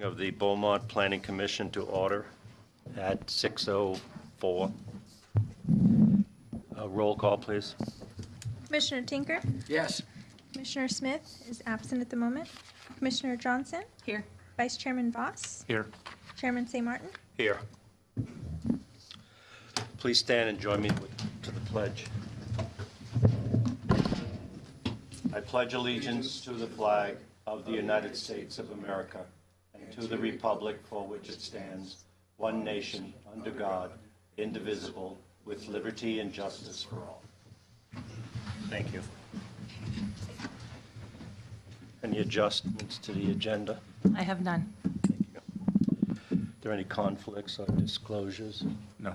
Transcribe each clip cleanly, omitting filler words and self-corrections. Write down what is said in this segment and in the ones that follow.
Of the Beaumont Planning Commission to order at 6:04. Roll call, please. Commissioner Tinker? Yes. Commissioner Smith is absent at the moment. Commissioner Johnson? Here. Vice Chairman Voss? Here. Chairman St. Martin? Here. Please stand and join me to the pledge. I pledge allegiance to the flag of the United States of America and to the republic for which it stands, one nation, under God, indivisible, with liberty and justice for all. Thank you. Any adjustments to the agenda? I have none. Thank you. Are there any conflicts or disclosures? No.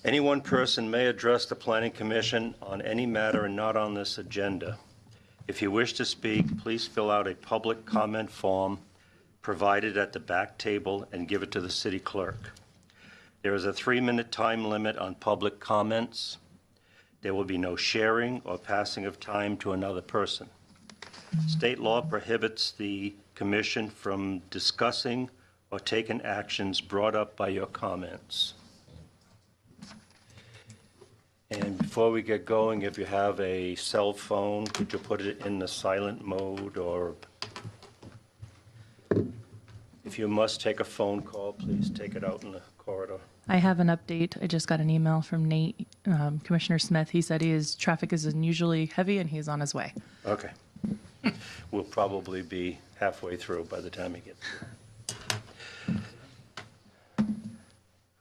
Any one person may address the Planning Commission on any matter not on this agenda. If you wish to speak, please fill out a public comment form provided at the back table and give it to the city clerk. There is a 3-minute time limit on public comments. There will be no sharing or passing of time to another person. State law prohibits the commission from discussing or taking actions brought up by your comments. And before we get going, if you have a cell phone, could you put it in the silent mode, or if you must take a phone call, please take it out in the corridor. I have an update. I just got an email from Nate, Commissioner Smith. He said traffic is unusually heavy and he's on his way. Okay. We'll probably be halfway through by the time he gets here.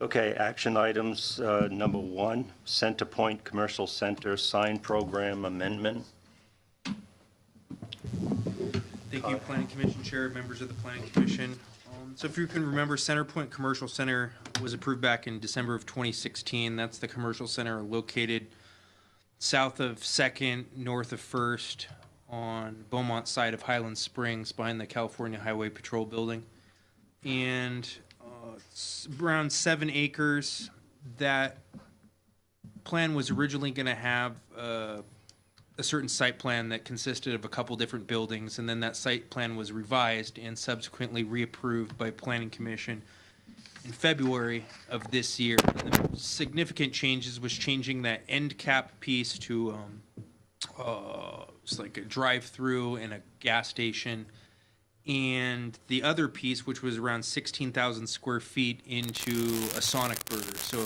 Okay, action items, number 1, Center Point Commercial Center Sign Program Amendment. Thank you, Planning Commission Chair, members of the Planning Commission. So if you can remember, Center Point Commercial Center was approved back in December of 2016. That's the commercial center located south of 2nd, north of 1st, on Beaumont side of Highland Springs, behind the California Highway Patrol building. And it's around 7 acres. That plan was originally going to have a certain site plan that consisted of a couple different buildings, and then that site plan was revised and subsequently reapproved by Planning Commission in February of this year. And the significant changes was changing that end cap piece to it's like a drive-through and a gas station, and the other piece, which was around 16,000 square feet, into a Sonic Burger. So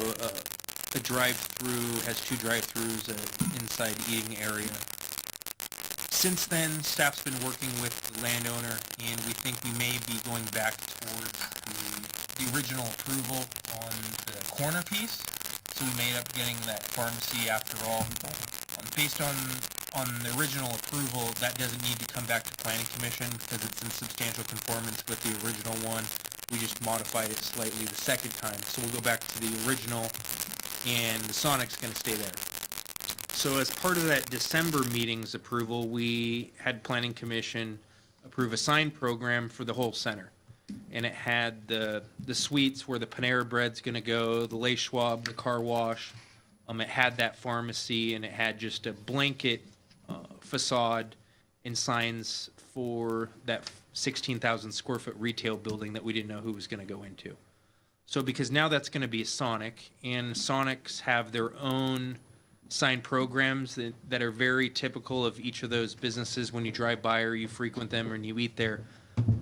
a drive-through has 2 drive-throughs, an inside eating area. Since then, staff's been working with the landowner, and we think we may be going back towards the original approval on the corner piece. So we may end up getting that pharmacy after all. Based on the original approval, that doesn't need to come back to Planning Commission because it's in substantial conformance with the original one. We just modified it slightly the second time. So we'll go back to the original, and the Sonic's going to stay there. So as part of that December meeting's approval, we had Planning Commission approve a sign program for the whole center. And it had the suites where the Panera Bread's going to go, the Les Schwab, the car wash. It had that pharmacy, and it had just a blanket facade and signs for that 16,000 square foot retail building that we didn't know who was going to go into. So because now that's going to be a Sonic, and Sonics have their own sign programs that are very typical of each of those businesses when you drive by or you frequent them or you eat there,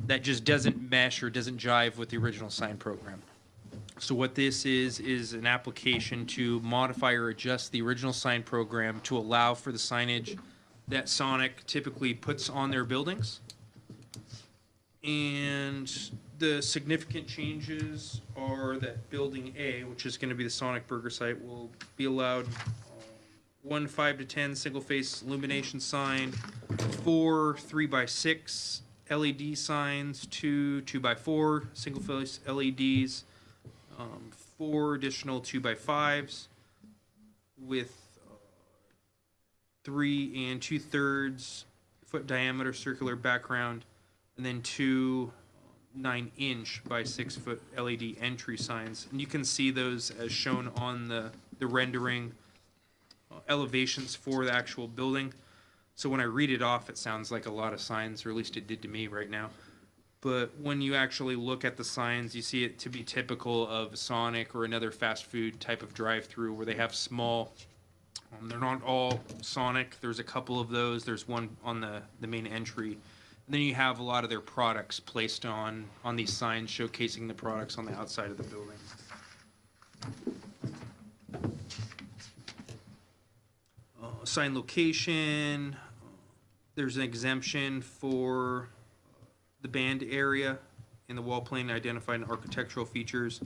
that just doesn't mesh or doesn't jive with the original sign program. So what this is an application to modify or adjust the original sign program to allow for the signage that Sonic typically puts on their buildings. And the significant changes are that Building A, which is going to be the Sonic Burger site, will be allowed 1 5 to 10 single-face illumination sign, 4 3x6 LED signs, 2 2x4 single-face LEDs, 4 additional 2x5s with 3 2/3 foot diameter circular background, and then 2 9-inch by 6 foot LED entry signs. And you can see those as shown on the rendering elevations for the actual building. So when I read it off, it sounds like a lot of signs, or at least it did to me right now. But when you actually look at the signs, you see it to be typical of Sonic or another fast food type of drive-through where they have small. They're not all Sonic. There's a couple of those. There's one on the main entry. And then you have a lot of their products placed on these signs showcasing the products on the outside of the building. Sign location. There's an exemption for the band area in the wall plane identified architectural features.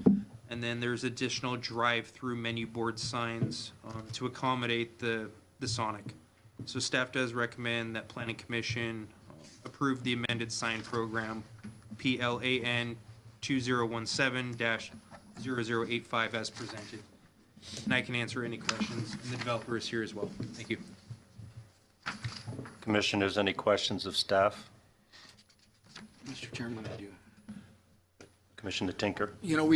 And then there's additional drive-through menu board signs to accommodate the Sonic. So staff does recommend that Planning Commission approve the amended sign program PLAN 2017-0085 as presented. And I can answer any questions, and the developer is here as well. Thank you. Commissioners, any questions of staff? Mr. Chairman, I do. Commissioner Tinker? You know,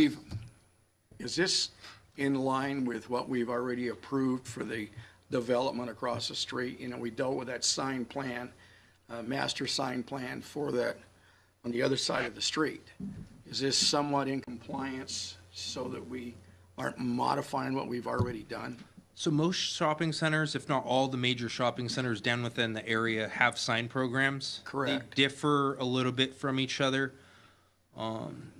is this in line with what we've already approved for the development across the street? You know, we dealt with that sign plan, master sign plan for that on the other side of the street. Is this somewhat in compliance so that we aren't modifying what we've already done? So most shopping centers, if not all the major shopping centers down within the area, have sign programs. Correct. They differ a little bit from each other.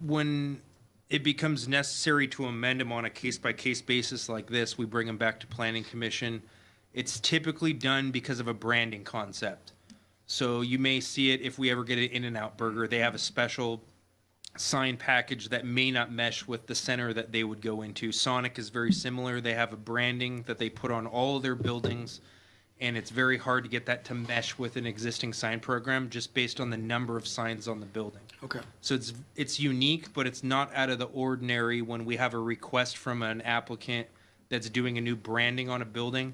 When it becomes necessary to amend them on a case-by-case basis like this, we bring them back to Planning Commission. It's typically done because of a branding concept. So you may see it if we ever get an In-N-Out Burger. They have a special sign package that may not mesh with the center that they would go into. Sonic is very similar. They have a branding that they put on all of their buildings, and it's very hard to get that to mesh with an existing sign program just based on the number of signs on the building. Okay. So it's unique, but it's not out of the ordinary when we have a request from an applicant that's doing a new branding on a building.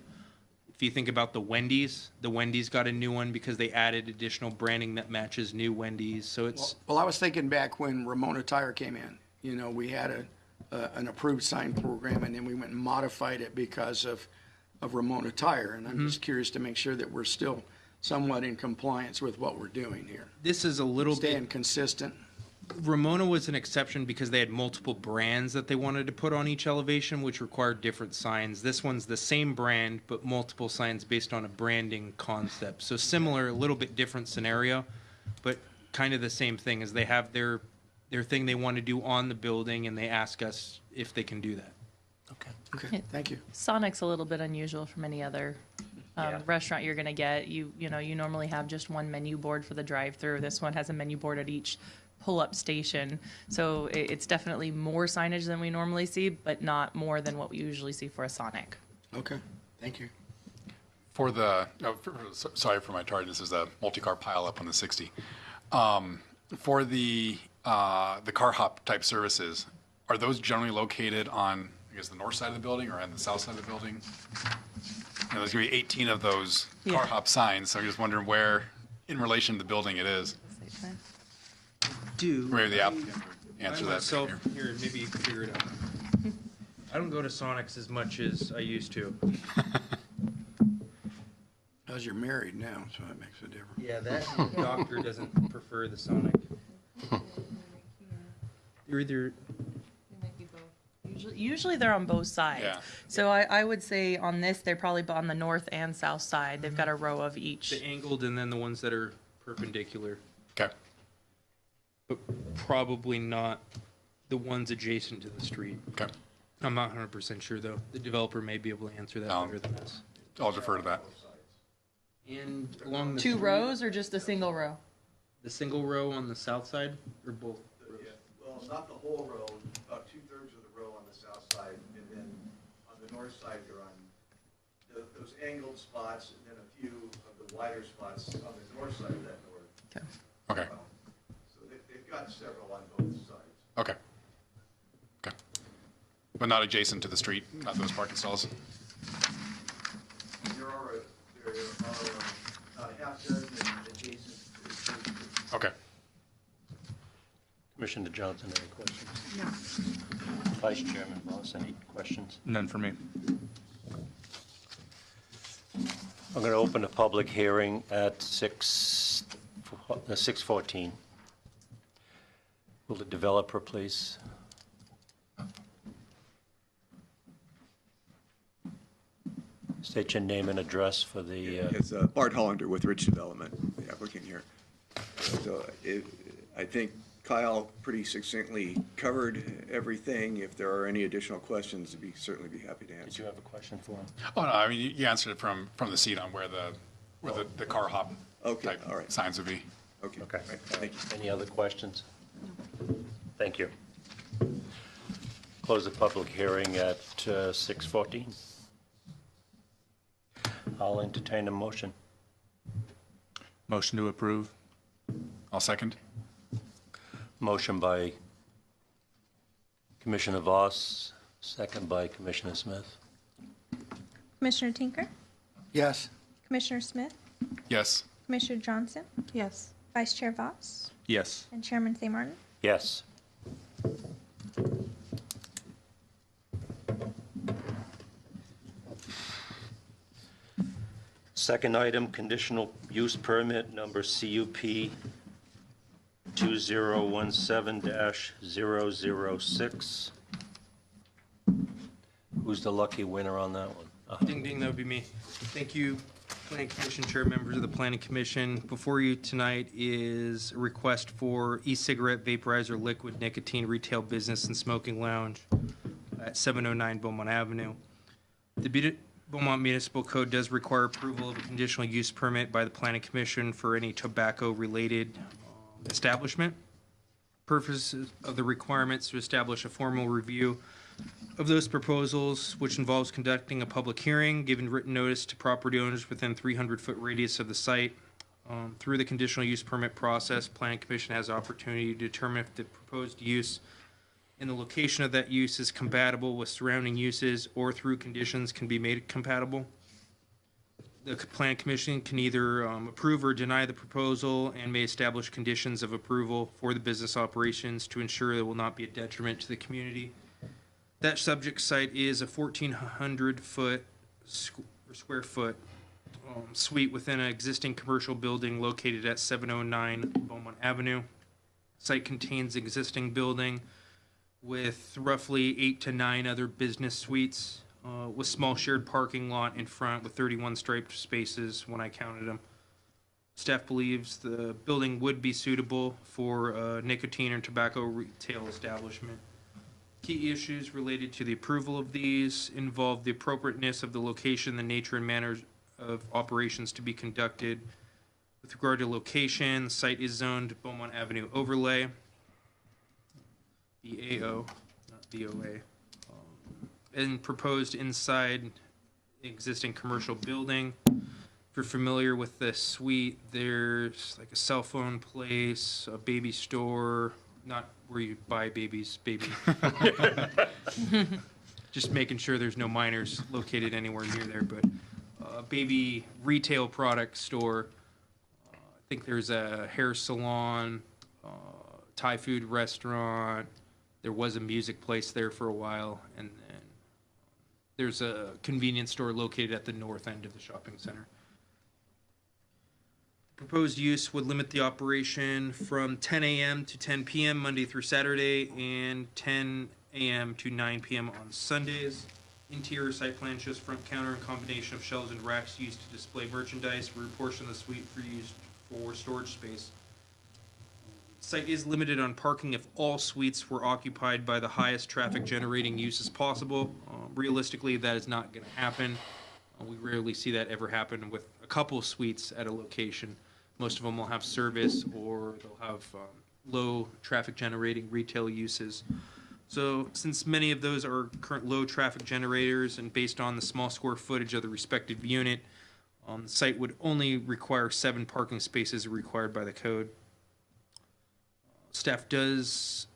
If you think about the Wendy's got a new one because they added additional branding that matches new Wendy's. So it's Well, I was thinking back when Ramona Tire came in, you know, we had an approved sign program, and then we went and modified it because of Ramona Tire. And I'm just curious to make sure that we're still somewhat in compliance with what we're doing here. this is a little Staying bit. consistent. Ramona was an exception because they had multiple brands that they wanted to put on each elevation, which required different signs. This one's the same brand, but multiple signs based on a branding concept. So similar, a little bit different scenario, but kind of the same thing as they have their thing they want to do on the building, and they ask us if they can do that. Okay. Okay, thank you. Sonic's a little bit unusual from any other restaurant you're going to get. You normally have just one menu board for the drive-through. This one has a menu board at each pull-up station. So it's definitely more signage than we normally see, but not more than what we usually see for a Sonic. Okay, thank you. For the, sorry for my tardiness, is a multi-car pileup on the 60. For the car hop type services, are those generally located on, I guess, the north side of the building or on the south side of the building? You know, there's going to be 18 of those car Yeah. hop signs, so I'm just wondering where, in relation to the building it is. Maybe the applicant would answer I that. myself, here, maybe you can figure it out. I don't go to Sonic's as much as I used to. Because you're married now, so that makes a difference. Yeah, that doctor doesn't prefer the Sonic. They're either, Usually they're on both sides. Yeah. So I would say on this, they're probably on the north and south side. They've got a row of each. the angled and then the ones that are perpendicular, Okay. but probably not the ones adjacent to the street. Okay. I'm not 100% sure, though. The developer may be able to answer that better than us. I'll defer to that. And along the Two street, rows or just a single row? the single row on the south side, or both? Yeah, well, not the whole row, about 2/3 of the row on the south side, and then on the north side, you're on those angled spots, and then a few of the wider spots on the north side of that north. Okay. So they've got several on both sides. Okay. Okay. But not adjacent to the street, not those parking stalls? There are about a half dozen adjacent to the street. Okay. Commissioner Johnson, any questions? No. Vice Chairman Voss, any questions? None for me. I'm going to open a public hearing at 6:14. Will the developer please? State your name and address for the, It's Bart Hollander with Rich Development, the applicant here. So I think Kyle pretty succinctly covered everything. If there are any additional questions, we'd certainly be happy to did answer. you have a question for him? Oh, no, I mean, you answered it from the seat on where the car hop Okay, type all right. signs would be. Okay, Okay. right, thank you. Any other questions? Thank you. Close the public hearing at 6:14. I'll entertain a motion. Motion to approve. I'll second. Motion by Commissioner Voss, second by Commissioner Smith. Commissioner Tinker? Yes. Commissioner Smith? Yes. Commissioner Johnson? Yes. Vice Chair Voss? Yes. And Chairman Thay Martin? Yes. Second item, conditional use permit number CUP 2017-006. Who's the lucky winner on that one? Ding ding, that would be me. Thank you, Planning Commission Chair, members of the Planning Commission. Before you tonight is a request for e-cigarette vaporizer liquid nicotine retail business and smoking lounge at 709 Beaumont Avenue. The Beaumont Municipal Code does require approval of a conditional use permit by the Planning Commission for any tobacco-related establishment. Purposes of the requirements to establish a formal review of those proposals, which involves conducting a public hearing, giving written notice to property owners within 300-foot radius of the site. Through the conditional use permit process, Planning Commission has the opportunity to determine if the proposed use and the location of that use is compatible with surrounding uses, or through conditions can be made compatible. The Planning Commission can either approve or deny the proposal and may establish conditions of approval for the business operations to ensure there will not be a detriment to the community. That subject site is a 1,400 square foot suite within an existing commercial building located at 709 Beaumont Avenue. Site contains existing building with roughly 8 to 9 other business suites, with small shared parking lot in front with 31 striped spaces when I counted them. Staff believes the building would be suitable for a nicotine and tobacco retail establishment. Key issues related to the approval of these involve the appropriateness of the location, the nature and manner of operations to be conducted. With regard to location, the site is zoned Beaumont Avenue overlay. BAO, not BOA. And proposed inside existing commercial building. If you're familiar with this suite, there's like a cell phone place, a baby store, not where you buy babies, baby. Just making sure there's no minors located anywhere near there, but a baby retail product store. I think there's a hair salon, Thai food restaurant. There was a music place there for a while, and then there's a convenience store located at the north end of the shopping center. Proposed use would limit the operation from 10 a.m. to 10 p.m. Monday through Saturday and 10 a.m. to 9 p.m. on Sundays. Interior site plan shows front counter and combination of shelves and racks used to display merchandise. Rear portion of the suite for used for storage space. Site is limited on parking if all suites were occupied by the highest traffic generating uses possible. Realistically, that is not going to happen. We rarely see that ever happen with a couple of suites at a location. Most of them will have service or they'll have low traffic generating retail uses. So since many of those are current low traffic generators and based on the small square footage of the respective unit, the site would only require 7 parking spaces required by the code. Staff does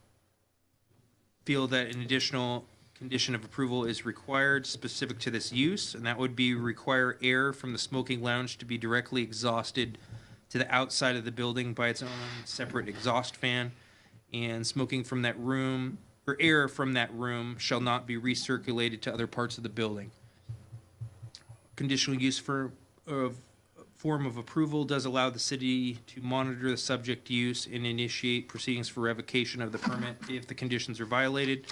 feel that an additional condition of approval is required specific to this use, and that would be require air from the smoking lounge to be directly exhausted to the outside of the building by its own separate exhaust fan, and smoking from that room, or air from that room, shall not be recirculated to other parts of the building. Conditional use for form of approval does allow the city to monitor the subject use and initiate proceedings for revocation of the permit if the conditions are violated,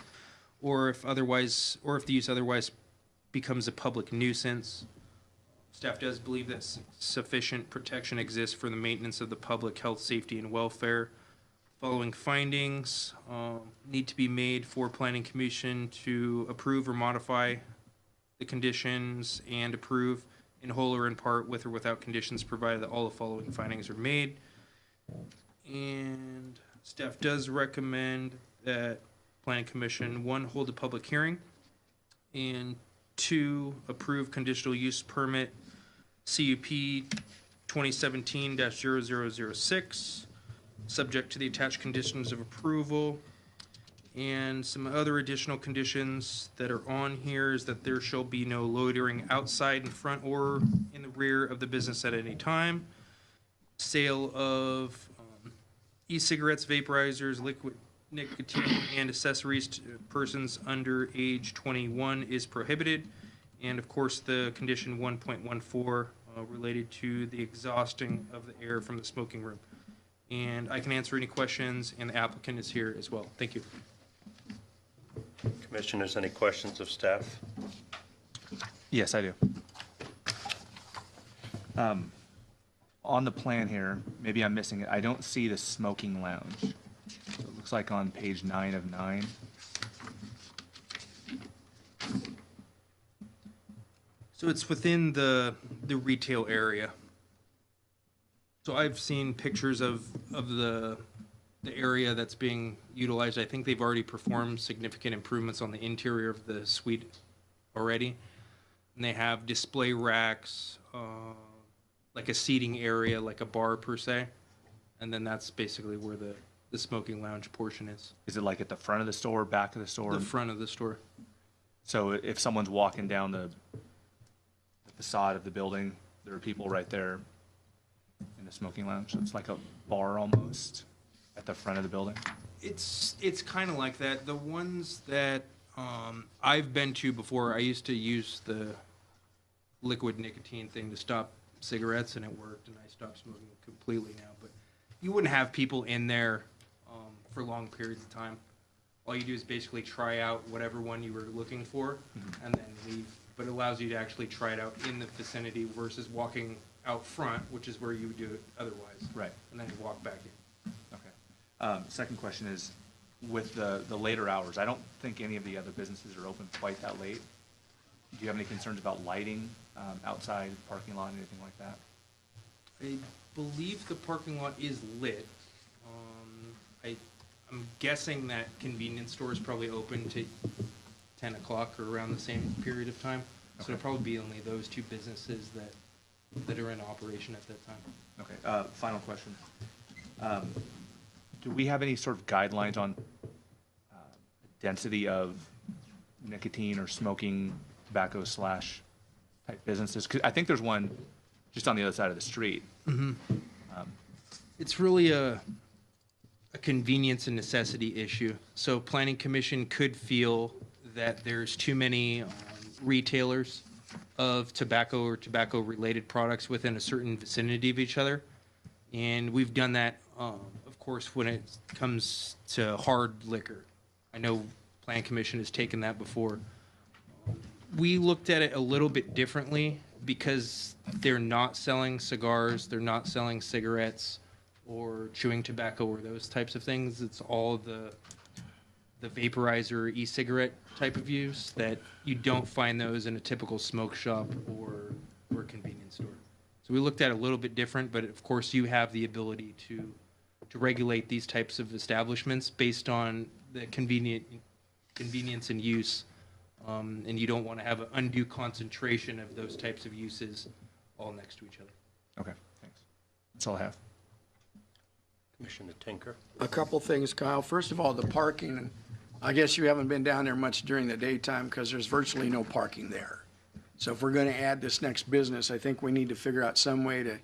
or if the use otherwise becomes a public nuisance. Staff does believe that sufficient protection exists for the maintenance of the public health, safety, and welfare. Following findings need to be made for Planning Commission to approve or modify the conditions and approve in whole or in part with or without conditions, provided that all the following findings are made. And staff does recommend that Planning Commission, 1, hold a public hearing, and 2, approve conditional use permit CUP 2017-0006, subject to the attached conditions of approval. And some other additional conditions that are on here is that there shall be no loitering outside, in front, or in the rear of the business at any time. Sale of e-cigarettes, vaporizers, liquid nicotine, and accessories to persons under age 21 is prohibited. And of course, the condition 1.14 related to the exhausting of the air from the smoking room. And I can answer any questions, and the applicant is here as well. Thank you. Commissioners, any questions of staff? Yes, I do. On the plan here, maybe I'm missing it. I don't see the smoking lounge. So it looks like on page 9 of 9. So it's within the retail area. So I've seen pictures of the area that's being utilized. I think they've already performed significant improvements on the interior of the suite already. And they have display racks, like a seating area, like a bar per se. And then that's basically where the smoking lounge portion is. Is it like at the front of the store, back of the store? The front of the store. So if someone's walking down the facade of the building, there are people right there in the smoking lounge. So it's like a bar almost at the front of the building. It's kind of like that. The ones that I've been to before, I used to use the liquid nicotine thing to stop cigarettes, and it worked, and I stopped smoking completely now. But you wouldn't have people in there for long periods of time. All you do is basically try out whatever one you were looking for, and then leave. But it allows you to actually try it out in the vicinity versus walking out front, which is where you would do it otherwise. Right. And then you walk back in. Okay. Second question is, with the later hours, I don't think any of the other businesses are open quite that late. Do you have any concerns about lighting outside, parking lot, anything like that? I believe the parking lot is lit. I'm guessing that convenience store is probably open to 10 o'clock or around the same period of time. So it'll probably be only those two businesses that are in operation at that time. Okay, final question. Do we have any sort of guidelines on density of nicotine or smoking tobacco / type businesses? 'Cause I think there's one just on the other side of the street. It's really a convenience and necessity issue. So Planning Commission could feel that there's too many retailers of tobacco or tobacco-related products within a certain vicinity of each other. And we've done that, of course, when it comes to hard liquor. I know Planning Commission has taken that before. We looked at it a little bit differently because they're not selling cigars, they're not selling cigarettes or chewing tobacco or those types of things. It's all the vaporizer e-cigarette type of use that you don't find those in a typical smoke shop or convenience store. So we looked at it a little bit different, but of course you have the ability to regulate these types of establishments based on the convenience and use. And you don't want to have an undue concentration of those types of uses all next to each other. Okay, thanks. That's all I have. Commissioner Tinker? A couple things, Kyle. First of all, the parking, and I guess you haven't been down there much during the daytime because there's virtually no parking there. So if we're going to add this next business, I think we need to figure out some way to,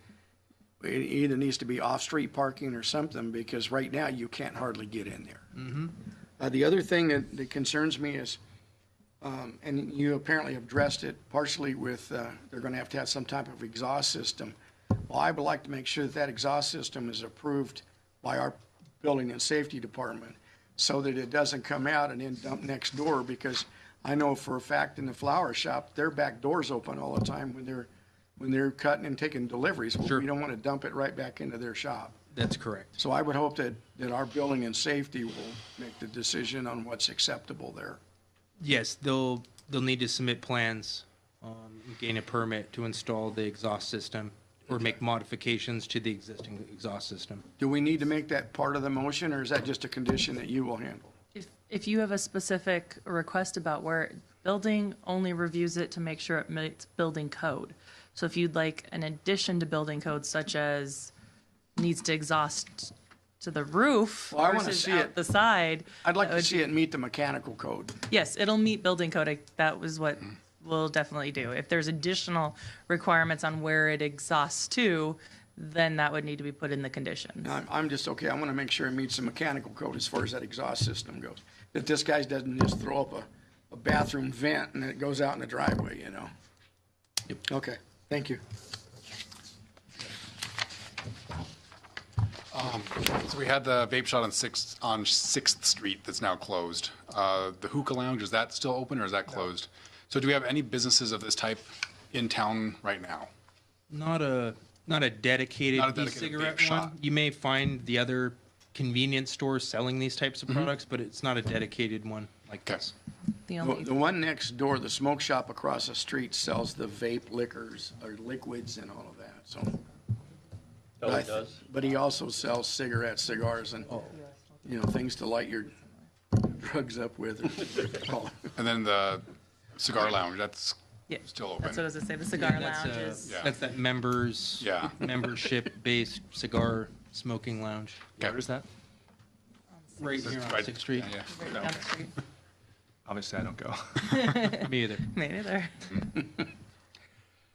it either needs to be off-street parking or something, because right now you can't hardly get in there. The other thing that concerns me is And you apparently have addressed it partially with, they're going to have some type of exhaust system. Well, I would like to make sure that that exhaust system is approved by our building and safety department so that it doesn't come out and then dump next door, because I know for a fact in the flower shop, their back door's open all the time when they're cutting and taking deliveries. Well, Sure. we don't want to dump it right back into their shop. That's correct. So I would hope that our building and safety will make the decision on what's acceptable there. Yes, they'll need to submit plans, and gain a permit to install the exhaust system or make modifications to the existing exhaust system. Do we need to make that part of the motion, or is that just a condition that you will handle? If you have a specific request about where, building only reviews it to make sure it meets building code. So if you'd like an addition to building code, such as needs to exhaust to the roof Well, I wanna versus see out it. the side. I'd like that to would see it meet the mechanical code. Yes, it'll meet building code. That was what we'll definitely do. If there's additional requirements on where it exhausts to, then that would need to be put in the conditions. I'm just, okay, I want to make sure it meets the mechanical code as far as that exhaust system goes. That this guy doesn't just throw up a bathroom vent and it goes out in the driveway, you know? Yep. Okay, thank you. So we had the vape shop on Sixth Street that's now closed. The hookah lounge, is that still open or is that closed? So do we have any businesses of this type in town right now? Not a dedicated Not a dedicated e-cigarette vape shop. one. You may find the other convenience stores selling these types of products, but it's not a dedicated one like Okay. this. The Well, only, the one next door, the smoke shop across the street sells the vape liquors or liquids and all of that, so. Oh, it does? But he also sells cigarettes, cigars, and, you know, things to light your drugs up with. And then the cigar lounge, that's yeah, still open. that's what I was gonna say. The cigar That's, lounge is. Yeah. that's that members, Yeah. membership-based cigar smoking lounge. Okay. Where is that? Right here on Right. Sixth Street. Yeah, Right down the street. Obviously, I don't go. Me either. Me neither.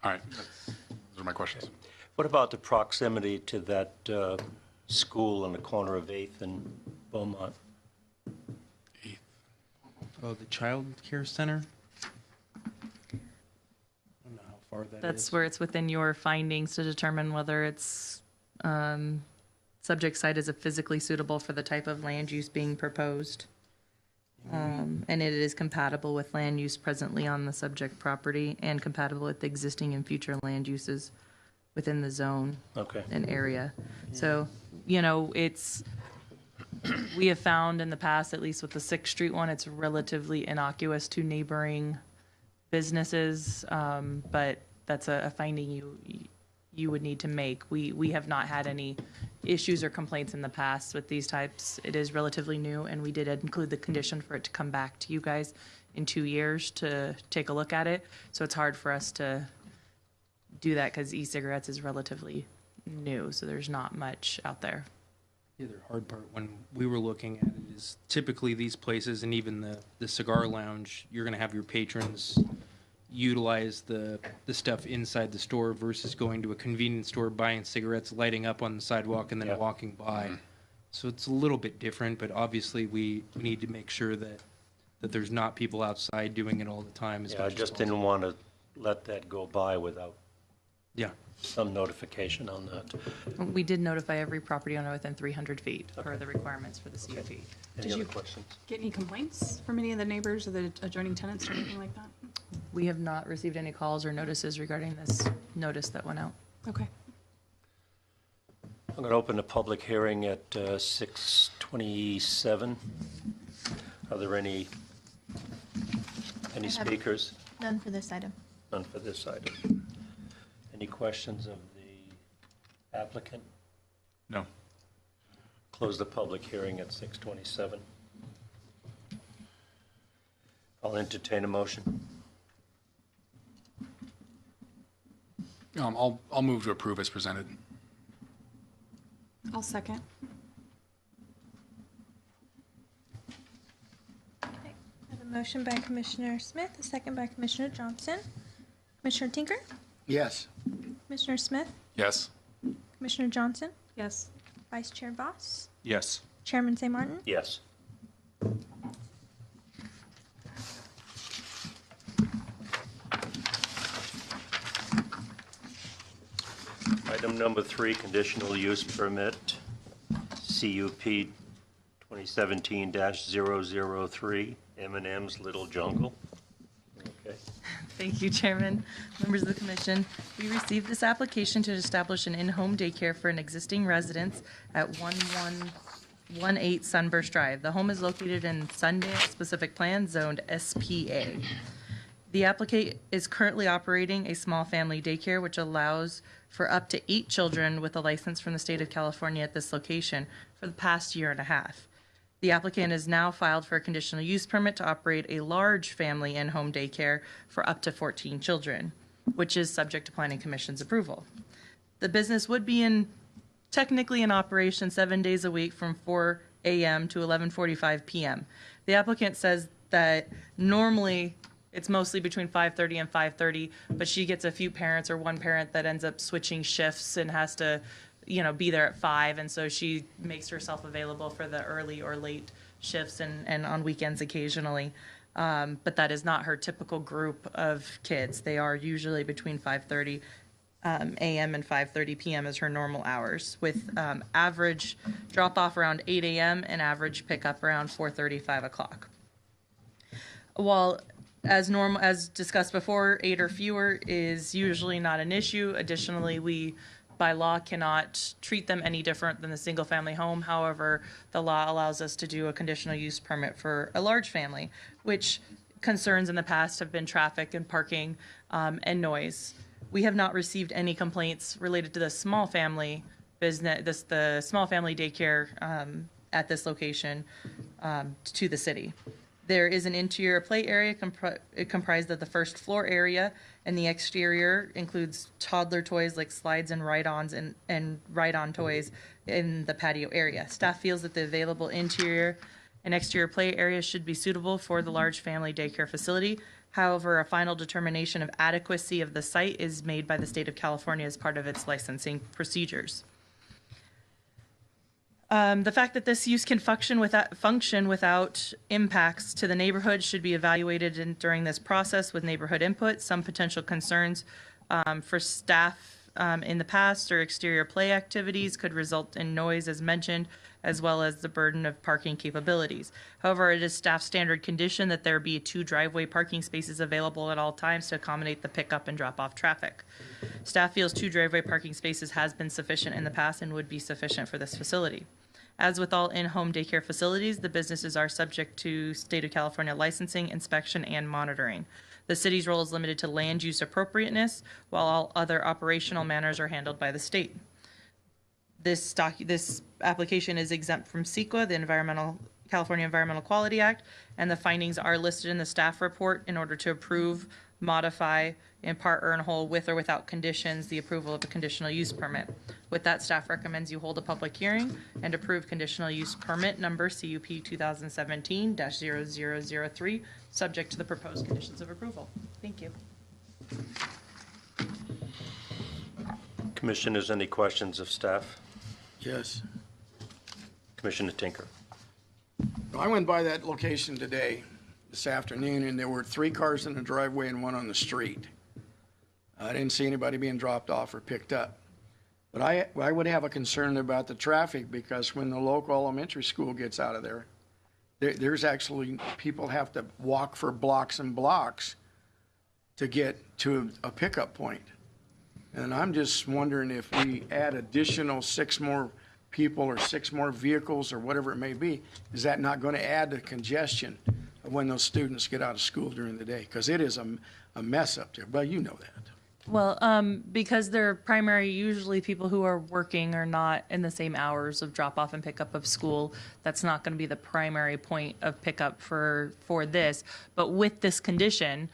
All right, those are my questions. What about the proximity to that school on the corner of 8th and Beaumont? Oh, the child care center? I don't know how far that is. That's where it's within your findings to determine whether it's subject site is physically suitable for the type of land use being proposed. And it is compatible with land use presently on the subject property and compatible with the existing and future land uses within the zone Okay. and area. So, you know, we have found in the past, at least with the Sixth Street one, it's relatively innocuous to neighboring businesses, but that's a finding you would need to make. We have not had any issues or complaints in the past with these types. It is relatively new, and we did include the condition for it to come back to you guys in 2 years to take a look at it. So it's hard for us to do that because e-cigarettes is relatively new, so there's not much out there. The other hard part when we were looking at it is typically these places and even the cigar lounge, you're going to have your patrons utilize the stuff inside the store versus going to a convenience store, buying cigarettes, lighting up on the sidewalk, and then Yeah. walking by. So it's a little bit different, but obviously we need to make sure that there's not people outside doing it all the time. As Yeah, I much as just possible. didn't want to let that go by without Yeah. some notification on that. We did notify every property owner within 300 feet per the requirements for the CUP. Any Did other you- questions? Get any complaints from any of the neighbors or the adjoining tenants or anything like that? We have not received any calls or notices regarding this notice that went out. Okay. I'm going to open the public hearing at 6:27. Are there any I have- speakers? None for this item. None for this item. Any questions of the applicant? No. Close the public hearing at 6:27. I'll entertain a motion. I'll move to approve as presented. I'll second. Okay. I have a motion by Commissioner Smith, a second by Commissioner Johnson. Commissioner Tinker? Yes. Commissioner Smith? Yes. Commissioner Johnson? Yes. Vice Chair Voss? Yes. Chairman St. Martin? Yes. Item number 3, conditional use permit, CUP 2017-003, M&M's Little Jungle. Okay. Thank you, Chairman. Members of the commission, we received this application to establish an in-home daycare for an existing residence at 1118 Sunburst Drive. The home is located in Sundance Specific Plan zoned SPA. The applicant is currently operating a small family daycare which allows for up to 8 children with a license from the state of California at this location for the past year and a half. The applicant has now filed for a conditional use permit to operate a large family in-home daycare for up to 14 children, which is subject to Planning Commission's approval. The business would be technically in operation 7 days a week from 4 a.m. to 11:45 p.m. The applicant says that normally it's mostly between 5:30 and 5:30, but she gets a few parents or one parent that ends up switching shifts and has to, be there at 5, and so she makes herself available for the early or late shifts and on weekends occasionally. But that is not her typical group of kids. They are usually between 5:30 a.m. and 5:30 p.m. as her normal hours, with average drop-off around 8 a.m. and average pickup around 4:30, 5 o'clock. While as discussed before, 8 or fewer is usually not an issue. Additionally, we, by law, cannot treat them any different than the single-family home. However, the law allows us to do a conditional use permit for a large family, which concerns in the past have been traffic and parking and noise. We have not received any complaints related to the small family business, the small family daycare at this location to the city. There is an interior play area comprised of the first floor area, and the exterior includes toddler toys like slides and ride-ons and ride-on toys in the patio area. Staff feels that the available interior and exterior play areas should be suitable for the large family daycare facility. However, a final determination of adequacy of the site is made by the state of California as part of its licensing procedures. The fact that this use can function without impacts to the neighborhood should be evaluated during this process with neighborhood input. Some potential concerns for staff in the past or exterior play activities could result in noise, as mentioned, as well as the burden of parking capabilities. However, it is staff standard condition that there be 2 driveway parking spaces available at all times to accommodate the pickup and drop-off traffic. Staff feels 2 driveway parking spaces has been sufficient in the past and would be sufficient for this facility. As with all in-home daycare facilities, the businesses are subject to state of California licensing, inspection, and monitoring. The city's role is limited to land use appropriateness, while all other operational matters are handled by the state. This application is exempt from CEQA, the California Environmental Quality Act, and the findings are listed in the staff report in order to approve, modify, in part or in whole, with or without conditions, the approval of a conditional use permit. With that, staff recommends you hold a public hearing and approve conditional use permit number CUP 2017-0003, subject to the proposed conditions of approval. Thank you. Commissioners, any questions of staff? Yes. Commissioner Tinker. I went by that location today, this afternoon, and there were 3 cars in the driveway and 1 on the street. I didn't see anybody being dropped off or picked up. But I would have a concern about the traffic, because when the local elementary school gets out of there, there's actually, people have to walk for blocks and blocks to get to a pickup point. And I'm just wondering if we add additional 6 more people or 6 more vehicles or whatever it may be, is that not going to add to congestion of when those students get out of school during the day? Because it is a mess up there, but you know that. Well, because they're usually people who are working or not in the same hours of drop-off and pickup of school, that's not going to be the primary point of pickup for this. But with this condition,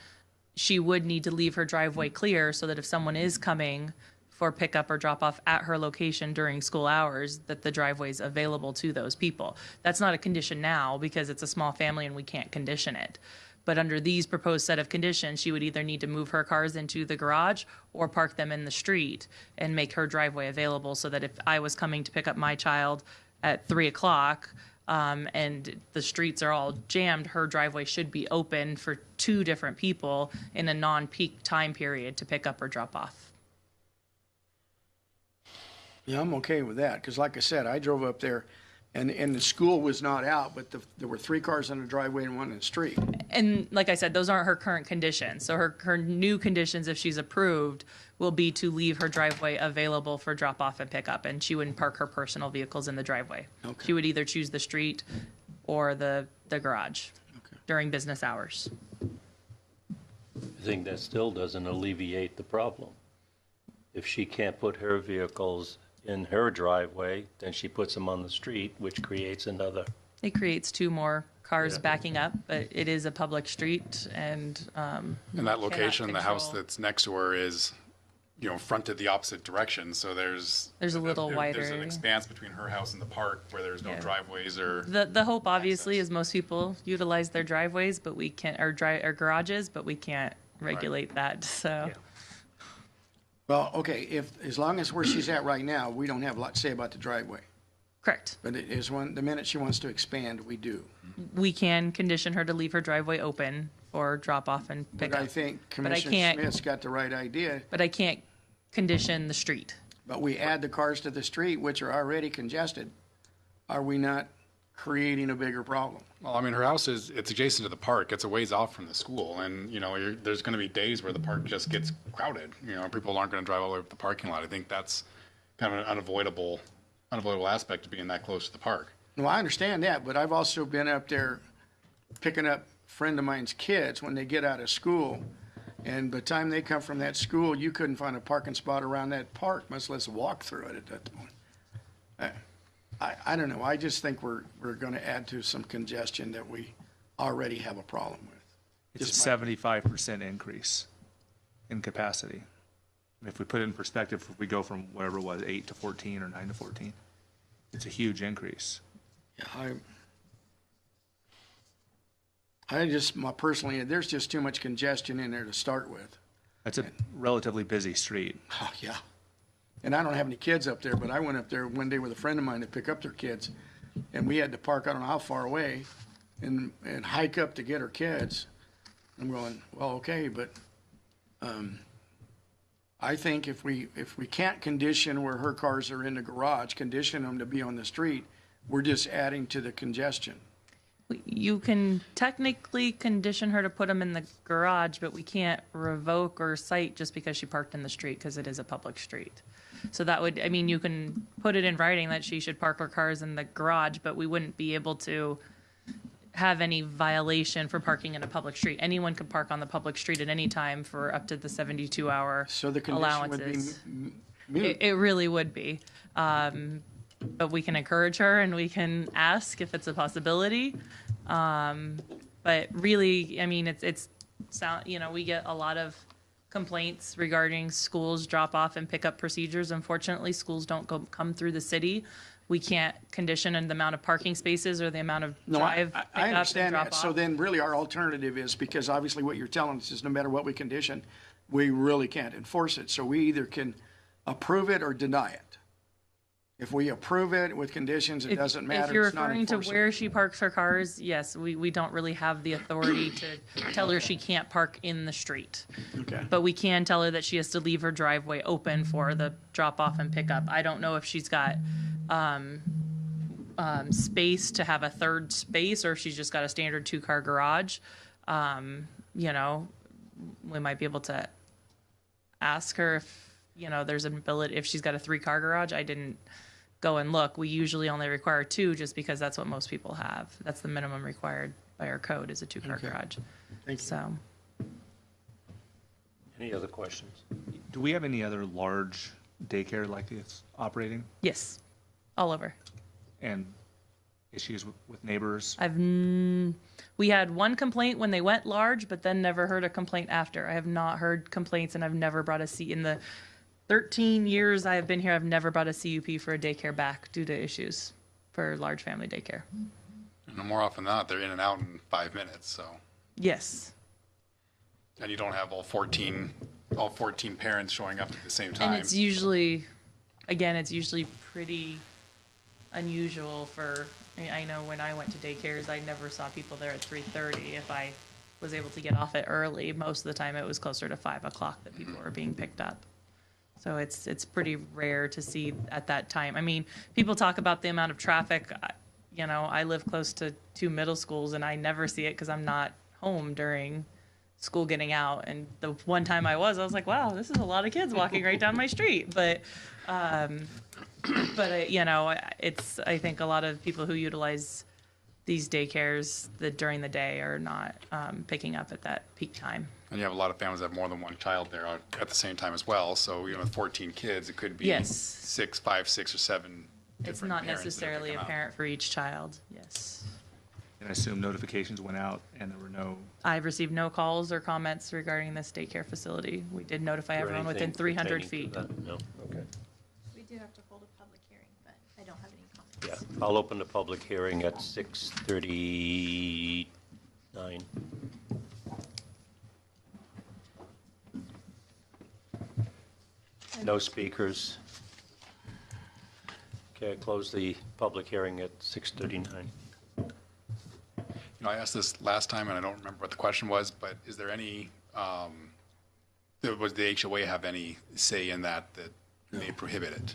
she would need to leave her driveway clear so that if someone is coming for pickup or drop-off at her location during school hours, that the driveway is available to those people. That's not a condition now because it's a small family and we can't condition it. But under these proposed set of conditions, she would either need to move her cars into the garage or park them in the street and make her driveway available so that if I was coming to pick up my child at 3 o'clock and the streets are all jammed, her driveway should be open for 2 different people in a non-peak time period to pick up or drop off. Yeah, I'm okay with that, because like I said, I drove up there, and the school was not out, but there were 3 cars in the driveway and 1 in the street. And like I said, those aren't her current conditions. So her new conditions, if she's approved, will be to leave her driveway available for drop off and pickup, and she wouldn't park her personal vehicles in the driveway. Okay. She would either choose the street or the garage Okay. during business hours. I think that still doesn't alleviate the problem. If she can't put her vehicles in her driveway, then she puts them on the street, which creates another. It creates 2 more cars Yeah. backing up, but it is a public street, and In that location, the house control. that's next to her is, fronted the opposite direction, so there's There's a little wider There's an area. expanse between her house and the park where there's no Yeah. driveways or. the hope obviously access. is most people utilize their driveways, but we can't, or garages, but we can't regulate that. So Yeah. Well, okay, as long as where she's at right now, we don't have a lot to say about the driveway. correct. But it is the minute she wants to expand, we do. We can condition her to leave her driveway open for drop off and pick But I up. think I Commissioner can't- Smith's got the right idea, But I can't condition the street. but we add the cars to the street, which are already congested. Are we not creating a bigger problem? Well, I mean, her house it's adjacent to the park. It's a ways off from the school. And, there's going to be days where the park just gets crowded. People aren't going to drive all the way up the parking lot. I think that's kind of an unavoidable aspect of being that close to the park. No, I understand that, but I've also been up there picking up a friend of mine's kids when they get out of school. And by the time they come from that school, you couldn't find a parking spot around that park, much less walk through it at that point. I don't know. I just think we're going to add to some congestion that we already have a problem with. It's Just a 75% increase in capacity. If we put it in perspective, if we go from whatever it was, 8 to 14 or 9 to 14, it's a huge increase. Yeah, personally, there's just too much congestion in there to start with. That's a relatively busy street. Oh, yeah. And I don't have any kids up there, but I went up there one day with a friend of mine to pick up their kids. And we had to park, I don't know how far away, and hike up to get her kids. I'm going, well, okay, but I think if we can't condition where her cars are in the garage, condition them to be on the street, we're just adding to the congestion. You can technically condition her to put them in the garage, but we can't revoke or cite just because she parked in the street, because it is a public street. So that would, I mean, you can put it in writing that she should park her cars in the garage, but we wouldn't be able to have any violation for parking in a public street. Anyone could park on the public street at any time for up to the 72-hour So the condition would be allowances. moot. It really would be. But we can encourage her and we can ask if it's a possibility. But really, I mean, we get a lot of complaints regarding schools drop off and pick up procedures. Unfortunately, schools don't come through the city. We can't condition the amount of parking spaces or the amount of No, drive, I pick up, and understand drop that. off. So then really our alternative is, because obviously what you're telling us is no matter what we condition, we really can't enforce it. So we either can approve it or deny it. If we approve it with conditions, it doesn't matter. If you're It's not referring to enforceable. where she parks her cars, yes, we don't really have the authority to tell her she can't park in the street. Okay. But we can tell her that she has to leave her driveway open for the drop off and pickup. I don't know if she's got space to have a third space, or if she's just got a standard 2-car garage. We might be able to ask her if, there's an ability, if she's got a 3-car garage. I didn't go and look. We usually only require 2 just because that's what most people have. That's the minimum required by our code, is a 2-car garage. Thank you. So, Any other questions? Do we have any other large daycare like this operating yes, all over. and issues with neighbors? We had one complaint when they went large, but then never heard a complaint after. I have not heard complaints, and I've never brought in the 13 years I have been here, I've never brought a CUP for a daycare back due to issues for large family daycare. And more often than not, they're in and out in 5 minutes. So, Yes. and you don't have all 14 parents showing up at the same time. And it's usually pretty unusual for, I know when I went to daycares, I never saw people there at 3:30. If I was able to get off it early, most of the time it was closer to 5 o'clock that people were being picked up. So it's pretty rare to see at that time. I mean, people talk about the amount of traffic. You know, I live close to 2 middle schools, and I never see it because I'm not home during school getting out. And the one time I was like, wow, this is a lot of kids walking right down my street. But you know, I think a lot of people who utilize these daycares during the day are not picking up at that peak time. And you have a lot of families that have more than one child there at the same time as well. So, you know, with 14 kids, it could be Yes. 5, 6, or 7 It's different not parents that are necessarily picking a up. parent for each child. Yes. And I assume notifications went out and there were no, I've received no calls or comments regarding this daycare facility. We did notify Or everyone within anything 300 pertaining feet. to that? No? Okay. We do have to hold a public hearing, but I don't have any Yeah, comments. I'll open the public hearing at 6:39. No speakers. Okay, I close the public hearing at 6:39. You know, I asked this last time, and I don't remember what the question was, but is there any, was the HOA have any say in that may prohibit it?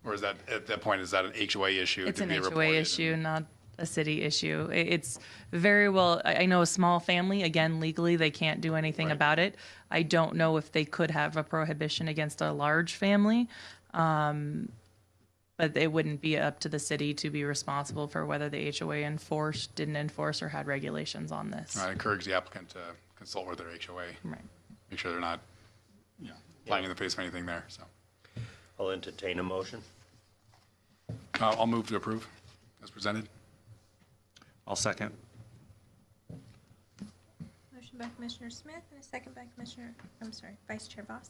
Or is that, at that point, is that an HOA issue? It's to an be HOA reported? issue, not a city issue. It's very well, I know a small family, again, legally, they can't do anything Right. about it. I don't know if they could have a prohibition against a large family. But it wouldn't be up to the city to be responsible for whether the HOA enforced, didn't enforce, or had regulations on this. I encourage the applicant to consult with their HOA, Right. make sure they're not, you know, flying in the face of anything there, so. I'll entertain a motion. I'll move to approve as presented. I'll second. Motion by Commissioner Smith and a second by Vice Chair Voss.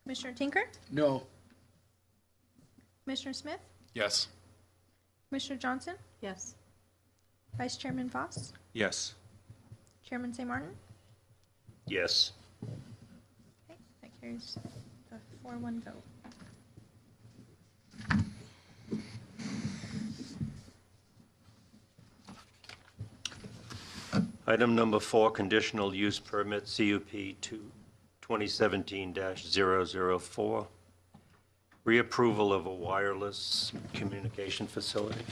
Commissioner Tinker? No. Commissioner Smith? Yes. Commissioner Johnson? Yes. Vice Chairman Voss? Yes. Chairman St. Martin? Yes. Okay, that carries the 4-1 vote. Item number 4, conditional use permit, CUP 2017-004. Reapproval of a wireless communication facility.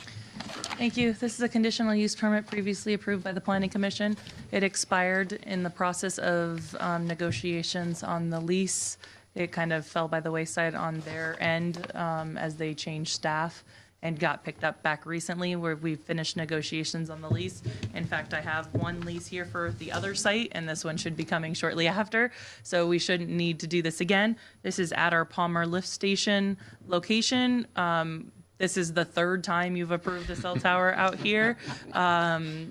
Thank you. This is a conditional use permit previously approved by the Planning Commission. It expired in the process of negotiations on the lease. It kind of fell by the wayside on their end as they changed staff and got picked up back recently where we finished negotiations on the lease. In fact, I have one lease here for the other site, and this one should be coming shortly after. So we shouldn't need to do this again. This is at our Palmer Lift Station location. This is the third time you've approved a cell tower out here.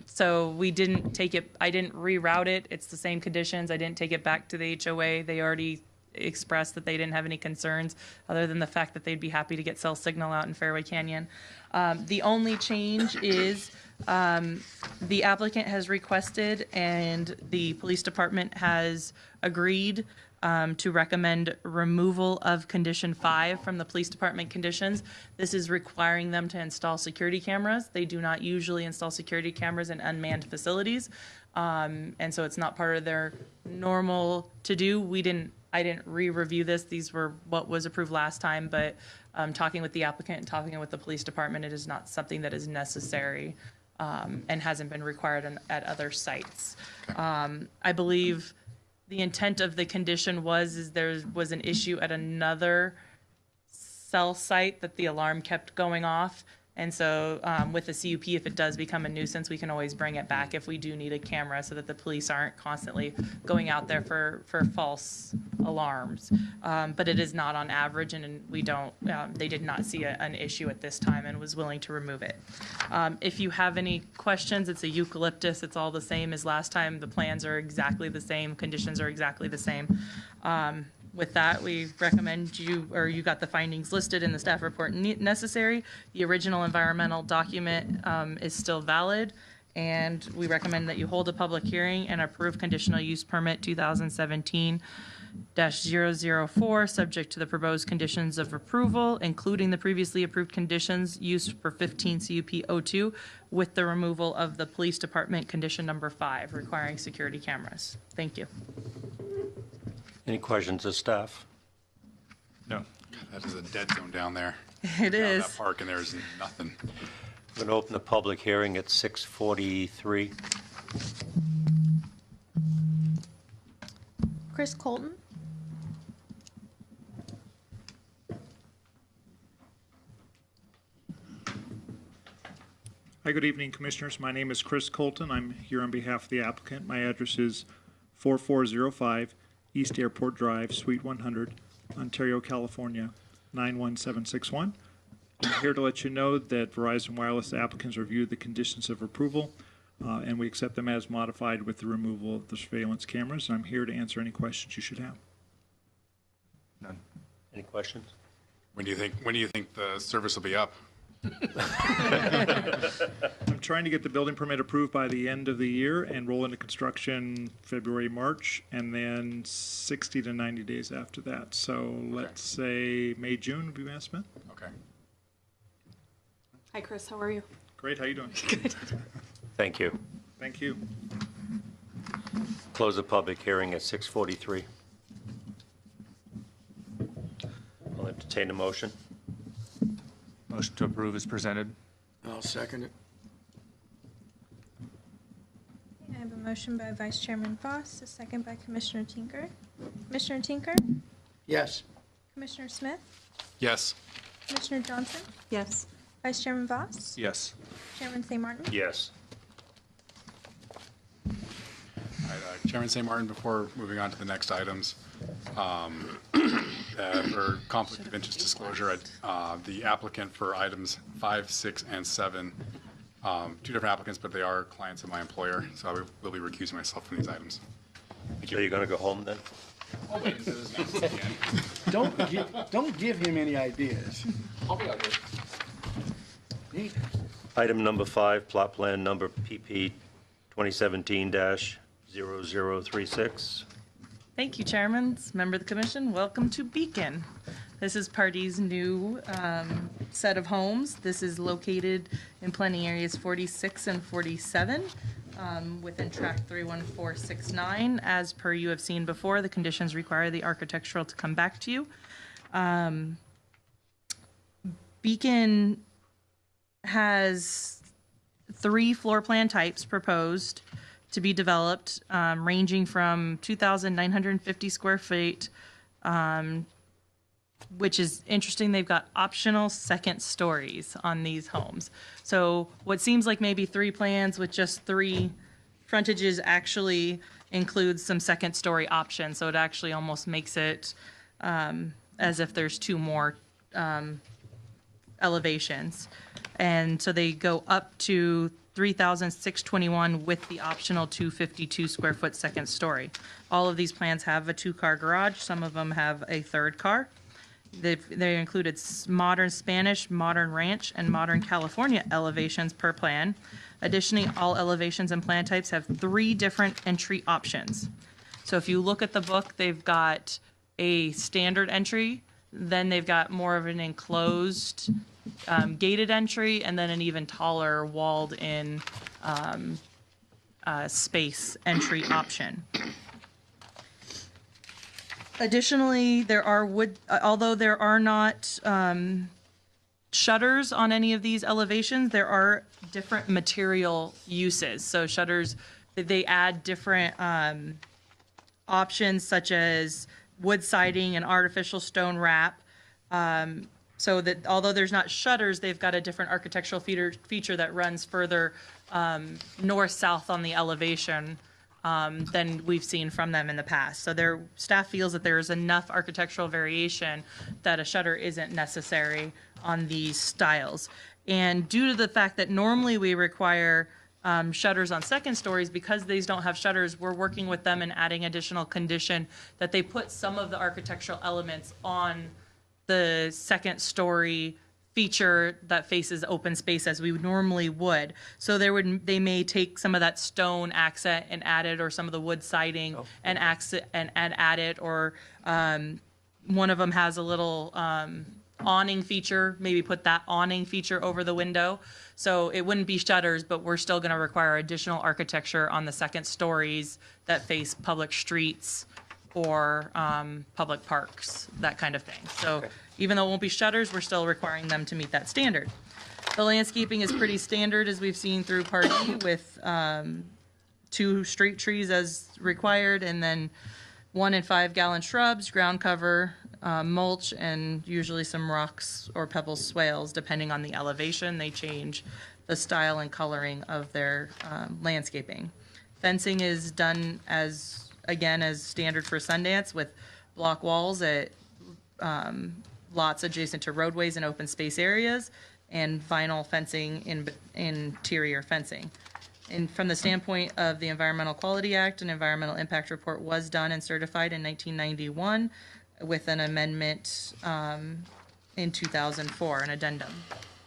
So we didn't take it, I didn't reroute it. It's the same conditions. I didn't take it back to the HOA. They already expressed that they didn't have any concerns other than the fact that they'd be happy to get cell signal out in Fairway Canyon. The only change is the applicant has requested and the police department has agreed to recommend removal of condition 5 from the police department conditions. This is requiring them to install security cameras. They do not usually install security cameras in unmanned facilities. And so it's not part of their normal to do. I didn't re-review this. These were what was approved last time, but talking with the applicant and talking with the police department, it is not something that is necessary and hasn't been required at other sites. I believe the intent of the condition is there was an issue at another cell site that the alarm kept going off. And so with the CUP, if it does become a nuisance, we can always bring it back if we do need a camera so that the police aren't constantly going out there for false alarms. But it is not on average, and we don't, they did not see an issue at this time and was willing to remove it. If you have any questions, it's a eucalyptus. It's all the same as last time. The plans are exactly the same. Conditions are exactly the same. With that, we recommend you got the findings listed in the staff report necessary. The original environmental document is still valid, and we recommend that you hold a public hearing and approve conditional use permit 2017-004, subject to the proposed conditions of approval, including the previously approved conditions used for 15 CUP 02, with the removal of the police department condition number 5, requiring security cameras. Thank you. Any questions of staff? No. That is a dead zone down there. It Down is. that park, and there's nothing. I'm going to open the public hearing at 6:43. Chris Colton. Hi, good evening, Commissioners. My name is Chris Colton. I'm here on behalf of the applicant. My address is 4405 East Airport Drive, Suite 100, Ontario, California, 91761. I'm here to let you know that Verizon Wireless applicants reviewed the conditions of approval, and we accept them as modified with the removal of the surveillance cameras. And I'm here to answer any questions you should have. None. Any questions? When do you think the service will be up? I'm trying to get the building permit approved by the end of the year and roll into construction February, March, and then 60 to 90 days after that. So let's say May, June would be my estimate. Okay. Hi, Chris, how are you? Great, how you doing? Thank you. Thank you. Close the public hearing at 6:43. I'll entertain a motion. Motion to approve is presented. I'll second it. I have a motion by Vice Chairman Voss, a second by Commissioner Tinker. Commissioner Tinker? Yes. Commissioner Smith? Yes. Commissioner Johnson? Yes. Vice Chairman Voss? Yes. Chairman St. Martin? Yes. All right, Chairman St. Martin, before moving on to the next items, for conflict of interest disclosure, the applicant for items 5, 6, and 7, two different applicants, but they are clients of my employer, so I will be recusing myself from these items. Thank So you. you're going to go home then? I'll wait until this is again. Don't give him any ideas. I'll be out here. Item number 5, plot plan number PP 2017-0036. Thank you, Chairman. Member of the Commission, welcome to Beacon. This is Party's new set of homes. This is located in planning areas 46 and 47 within tract 31469. As per you have seen before, the conditions require the architectural to come back to you. Beacon has 3 floor plan types proposed to be developed, ranging from 2,950 square feet, which is interesting. They've got optional second stories on these homes. So what seems like maybe 3 plans with just 3 frontages actually includes some second story options. So it actually almost makes it as if there's 2 more elevations. And so they go up to 3,621 with the optional 252 square foot second story. All of these plans have a 2-car garage. Some of them have a 3rd car. They included modern Spanish, modern ranch, and modern California elevations per plan. Additionally, all elevations and plan types have 3 different entry options. So if you look at the book, they've got a standard entry, then they've got more of an enclosed gated entry, and then an even taller walled-in space entry option. Additionally, there are although there are not shutters on any of these elevations, there are different material uses. So shutters, they add different options such as wood siding and artificial stone wrap. So that although there's not shutters, they've got a different architectural feature that runs further north-south on the elevation than we've seen from them in the past. So their staff feels that there's enough architectural variation that a shutter isn't necessary on these styles. And due to the fact that normally we require shutters on second stories, because these don't have shutters, we're working with them and adding additional condition that they put some of the architectural elements on the second story feature that faces open space as we normally would. So they may take some of that stone accent and add it, or some of the wood siding and add it, or one of them has a little awning feature, maybe put that awning feature over the window. So it wouldn't be shutters, but we're still going to require additional architecture on the second stories that face public streets for public parks, that kind of thing. So even though it won't be shutters, we're still requiring them to meet that standard. The landscaping is pretty standard, as we've seen through Part E, with 2 street trees as required, and then 1 and 5 gallon shrubs, ground cover, mulch, and usually some rocks or pebble swales. Depending on the elevation, they change the style and coloring of their landscaping. Fencing is done as standard for Sundance, with block walls at lots adjacent to roadways and open space areas, and vinyl fencing in interior fencing. And from the standpoint of the Environmental Quality Act, an environmental impact report was done and certified in 1991 with an amendment in 2004, an addendum,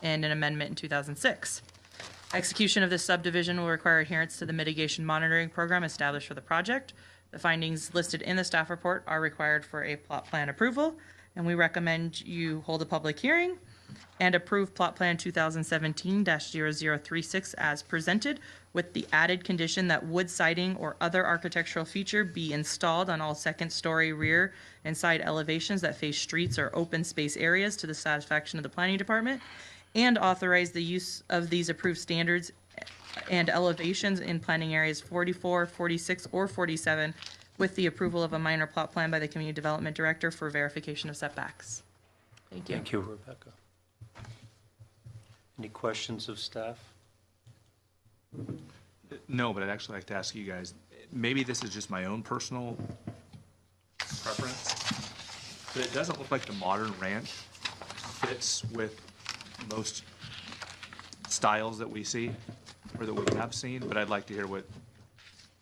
and an amendment in 2006. Execution of this subdivision will require adherence to the mitigation monitoring program established for the project. The findings listed in the staff report are required for a plot plan approval, and we recommend you hold a public hearing and approve plot plan 2017-0036 as presented, with the added condition that wood siding or other architectural feature be installed on all second-story rear and side elevations that face streets or open space areas to the satisfaction of the planning department, and authorize the use of these approved standards and elevations in planning areas 44, 46, or 47, with the approval of a minor plot plan by the Community Development Director for verification of setbacks. Thank you. Thank you, Rebecca. Any questions of staff? No, but I'd actually like to ask you guys, maybe this is just my own personal preference, but it doesn't look like the modern ranch fits with most styles that we see, or that we have seen, but I'd like to hear what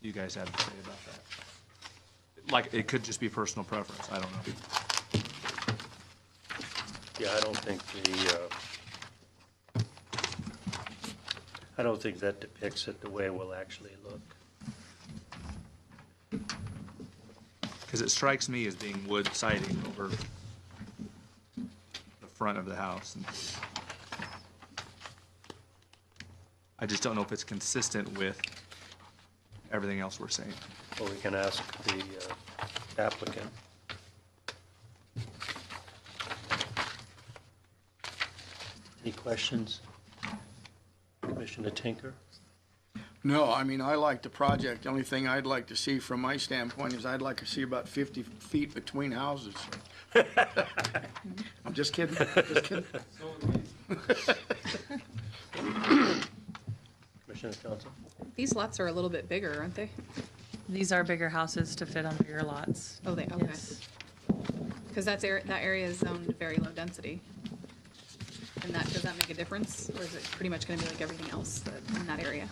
you guys have to say about that. Like, it could just be personal preference, I don't know. Yeah, I don't think that depicts it the way it will actually look. Because it strikes me as being wood siding over the front of the house. And I just don't know if it's consistent with everything else we're saying. Well, we can ask the applicant. Any questions? Commissioner Tinker? No, I mean, I like the project. The only thing I'd like to see from my standpoint is I'd like to see about 50 feet between houses. I'm just kidding, just kidding. Commissioner Johnson? These lots are a little bit bigger, aren't they? These are bigger houses to fit on bigger lots. Oh, okay. Yes. Because that area is zoned very low density. And does that make a difference? Or is it pretty much gonna be like everything else in that area?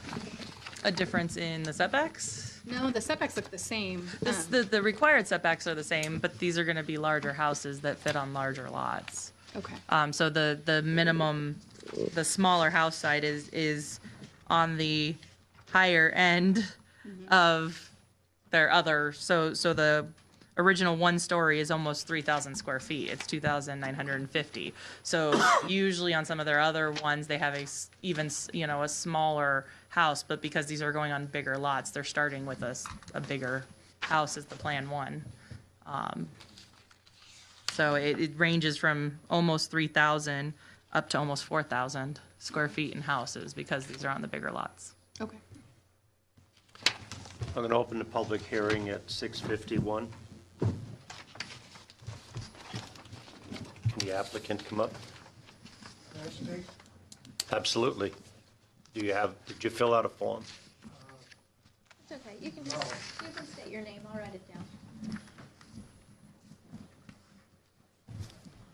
A difference in the setbacks? No, the setbacks look the same. The required setbacks are the same, but these are gonna be larger houses that fit on larger lots. Okay. So the minimum, the smaller house side is on the higher end of their other, so the original 1-story is almost 3,000 square feet. It's 2,950. So usually on some of their other ones, they have a smaller house, but because these are going on bigger lots, they're starting with a bigger house as the plan one. So it ranges from almost 3,000 up to almost 4,000 square feet in houses, because these are on the bigger lots. Okay. I'm going to open the public hearing at 6:51. Can the applicant come up? Absolutely. Did you fill out a form? It's okay, you can state your name, I'll write it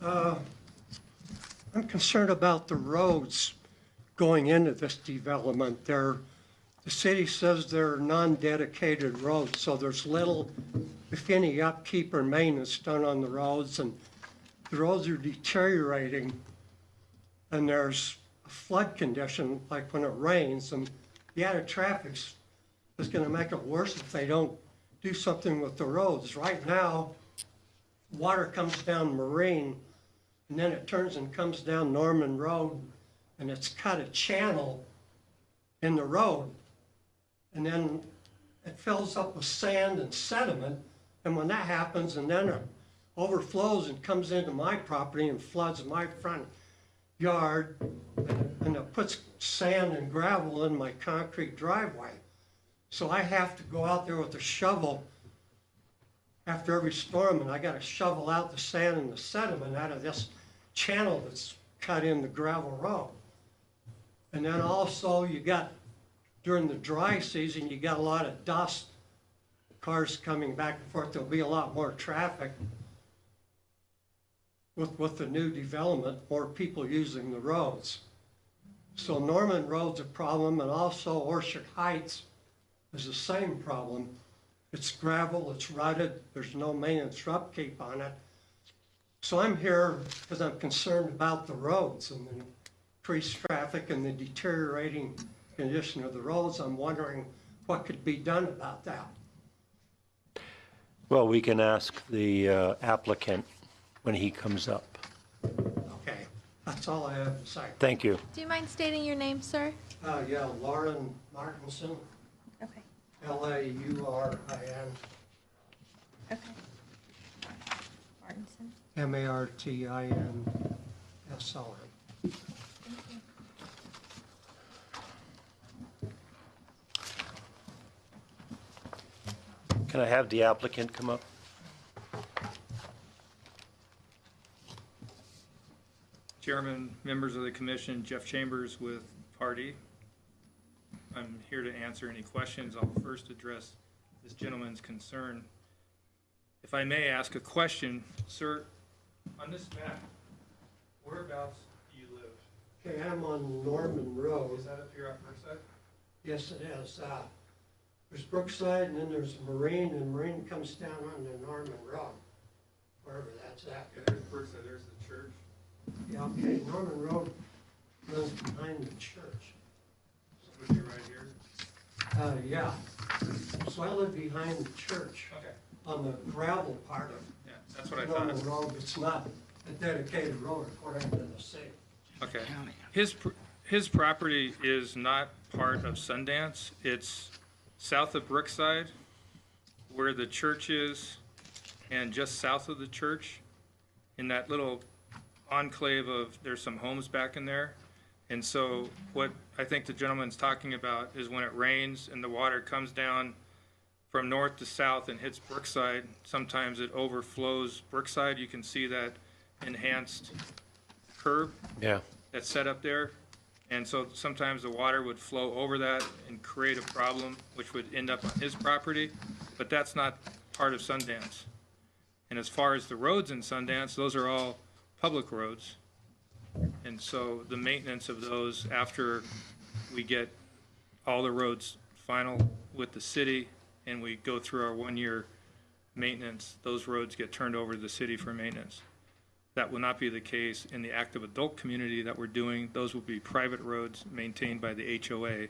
down. I'm concerned about the roads going into this development. The city says they're non-dedicated roads, so there's little, if any, upkeep or maintenance done on the roads, and the roads are deteriorating, and there's a flood condition, like when it rains, and the added traffic is gonna make it worse if they don't do something with the roads. Right now, water comes down Marine, and then it turns and comes down Norman Road, and it's cut a channel in the road. And then it fills up with sand and sediment, And when that happens and then it overflows and comes into my property and floods my front yard, and it puts sand and gravel in my concrete driveway. So I have to go out there with a shovel after every storm, and I gotta shovel out the sand and the sediment out of this channel that's cut in the gravel road. And then also you got, during the dry season, you got a lot of dust, cars coming back and forth. There'll be a lot more traffic with the new development, more people using the roads. So Norman Road's a problem, and also Orchard Heights is the same problem. It's gravel, it's rutted, there's no maintenance or upkeep on it. So I'm here because I'm concerned about the roads and the increased traffic and the deteriorating condition of the roads. I'm wondering what could be done about that. Well, we can ask the applicant when he comes up. Okay, that's all I have to say. Thank you. Do you mind stating your name, sir? Yeah, Lauren Martinson, Okay. Laurin, Okay. Martinson. Martinson. Can I have the applicant come up? Chairman, members of the commission, Jeff Chambers with Party. I'm here to answer any questions. I'll first address this gentleman's concern. If I may ask a question, sir, on this map, whereabouts do you live? Okay, I'm on Norman Road. Is that up here on Brookside? Yes, it is. There's Brookside, and then there's Marine, and Marine comes down onto Norman Road, wherever that's at. There's Brookside, there's the church. Yeah, okay, Norman Road runs behind the church. So would be right here? Yeah. So I live behind the church Okay, on the gravel part of yeah, that's what I Norman thought. Road. It's not a dedicated road according to the city. Okay. His property is not part of Sundance. It's south of Brookside, where the church is, and just south of the church, in that little enclave of, there's some homes back in there. And so what I think the gentleman's talking about is when it rains and the water comes down from north to south and hits Brookside, sometimes it overflows Brookside. You can see that enhanced curve Yeah. that's set up there. And so sometimes the water would flow over that and create a problem, which would end up on his property, but that's not part of Sundance. And as far as the roads in Sundance, those are all public roads. And so the maintenance of those, after we get all the roads final with the city and we go through our 1-year maintenance, those roads get turned over to the city for maintenance. That will not be the case in the active adult community that we're doing. Those will be private roads maintained by the HOA.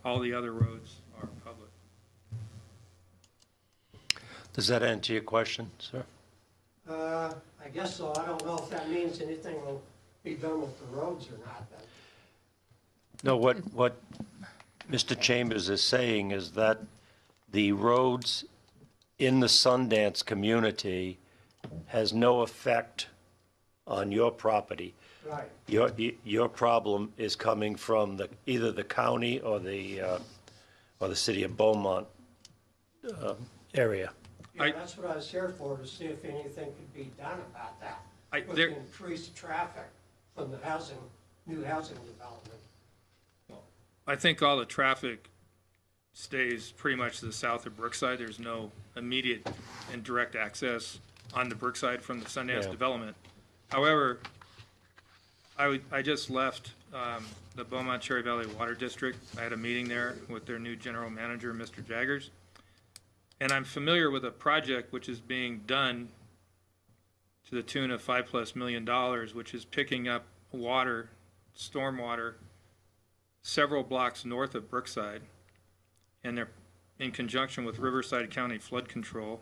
All the other roads are public. Does that answer your question, sir? I guess so. I don't know if that means anything will be done with the roads or not then. No, what Mr. Chambers is saying is that the roads in the Sundance community has no effect on your property. Right. Your problem is coming from either the county or the city of Beaumont area. Yeah, that's what I was here for, to see if anything could be done about that. With the increased traffic from the new housing development. I think all the traffic stays pretty much to the south of Brookside. There's no immediate and direct access on the Brookside from the Sundance Yeah. development. However, I just left the Beaumont Cherry Valley Water District. I had a meeting there with their new general manager, Mr. Jaggers. And I'm familiar with a project which is being done to the tune of $5+ million, which is picking up water, stormwater, several blocks north of Brookside. And they're in conjunction with Riverside County Flood Control.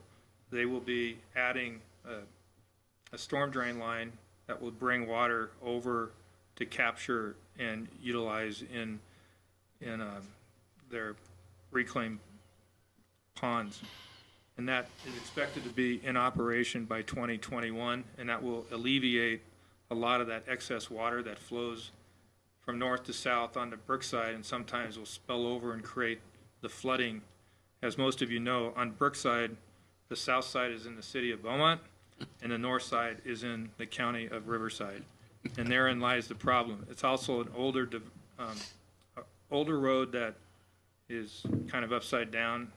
They will be adding a storm drain line that will bring water over to capture and utilize in their reclaimed ponds. and that is expected to be in operation by 2021, and that will alleviate a lot of that excess water that flows from north to south onto Brookside, and sometimes will spill over and create the flooding. As most of you know, on Brookside, the south side is in the city of Beaumont, and the north side is in the county of Riverside, and therein lies the problem. It's also an older road that is kind of upside down,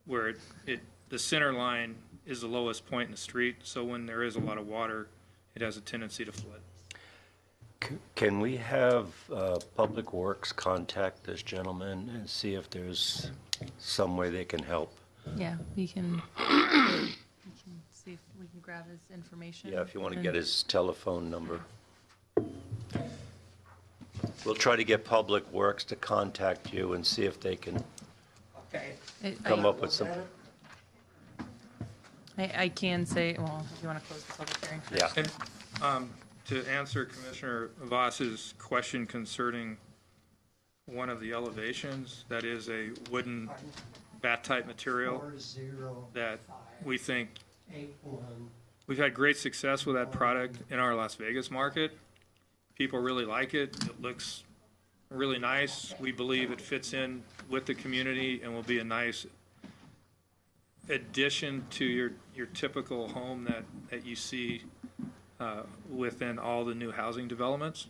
where the center line is the lowest point in the street, so when there is a lot of water, it has a tendency to flood. Can we have Public Works contact this gentleman and see if there's some way they can help? Yeah, we can see if we can grab his information. Yeah, if you want to and- get his telephone number. We'll try to get Public Works to contact you and see if they can come up with some. I can say, well, if you want to close the public hearing first. Yeah. And to answer Commissioner Voss's question concerning one of the elevations, that is a wooden bat-type material that we think, we've had great success with that product in our Las Vegas market. People really like it. It looks really nice. We believe it fits in with the community and will be a nice addition to your typical home that you see within all the new housing developments.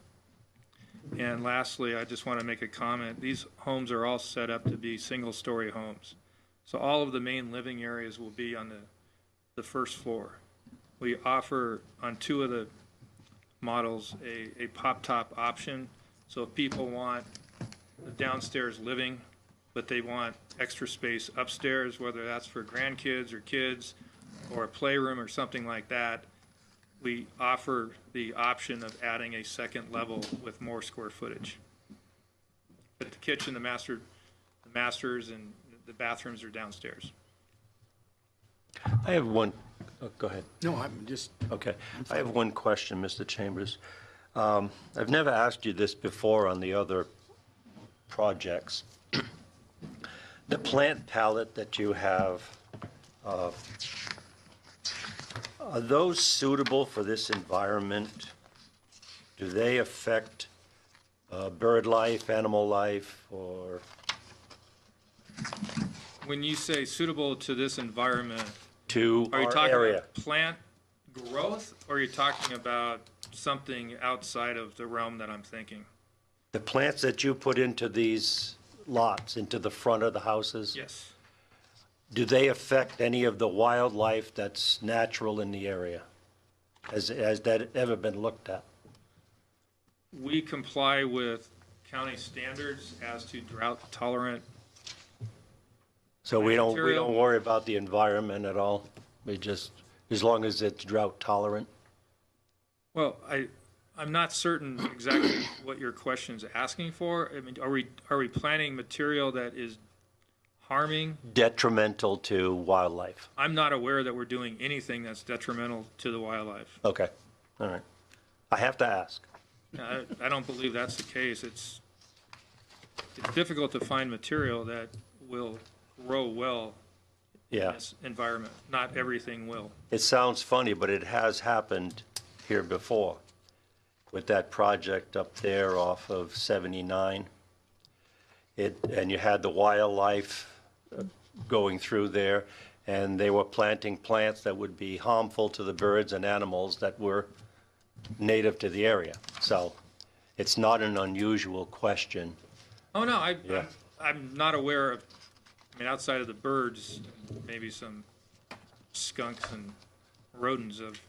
And lastly, I just want to make a comment. These homes are all set up to be single-story homes. So all of the main living areas will be on the first floor. We offer on 2 of the models a pop-top option. So if people want the downstairs living, but they want extra space upstairs, whether that's for grandkids or kids or a playroom or something like that, we offer the option of adding a second level with more square footage. But the kitchen, the masters, and the bathrooms are downstairs. I have one, go ahead. No, I'm just, Okay. I have one question, Mr. Chambers. I've never asked you this before on the other projects. The plant palette that you have, are those suitable for this environment? Do they affect bird life, animal life, or? When you say suitable to this environment, To are you our talking area? about plant growth, or are you talking about something outside of the realm that I'm thinking? The plants that you put into these lots, into the front of the houses? Yes. Do they affect any of the wildlife that's natural in the area? Has that ever been looked at? We comply with county standards as to drought tolerant. So we don't Material. worry about the environment at all? We just, as long as it's drought tolerant? Well, I'm not certain exactly what your question's asking for. I mean, are we planting material that is harming? Detrimental to wildlife? I'm not aware that we're doing anything that's detrimental to the wildlife. Okay, all right. I have to ask. I don't believe that's the case. It's difficult to find material that will grow well in Yeah. this environment. Not everything will. It sounds funny, but it has happened here before with that project up there off of 79. And you had the wildlife going through there, and they were planting plants that would be harmful to the birds and animals that were native to the area. So it's not an unusual question. Oh, no, Yeah. I'm not aware of, I mean, outside of the birds, maybe some skunks and rodents of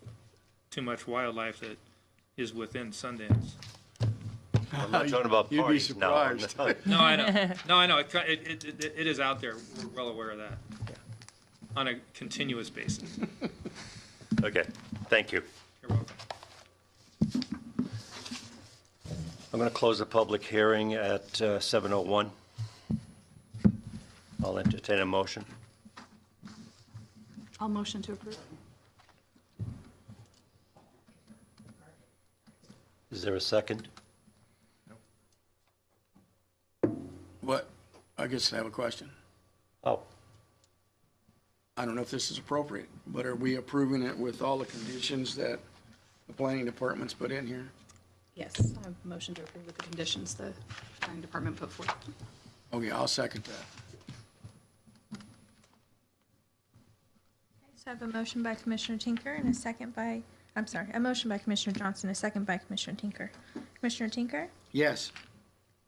too much wildlife that is within Sundance. I'm not talking about You'd be parties now. surprised. No, I know. No, I know. It is out there. We're well aware of that. On a continuous basis. Okay, thank you. You're welcome. I'm going to close the public hearing at 7:01. I'll entertain a motion. I'll motion to approve. Is there a second? what, I guess I have a question. Oh, I don't know if this is appropriate, but are we approving it with all the conditions that the planning department's put in here? Yes, I have a motion to approve with the conditions the planning department put forth. Okay, I'll second that. So I have a motion by Commissioner Tinker and a second by, I'm sorry, a motion by Commissioner Johnson, a second by Commissioner Tinker. Commissioner Tinker? Yes.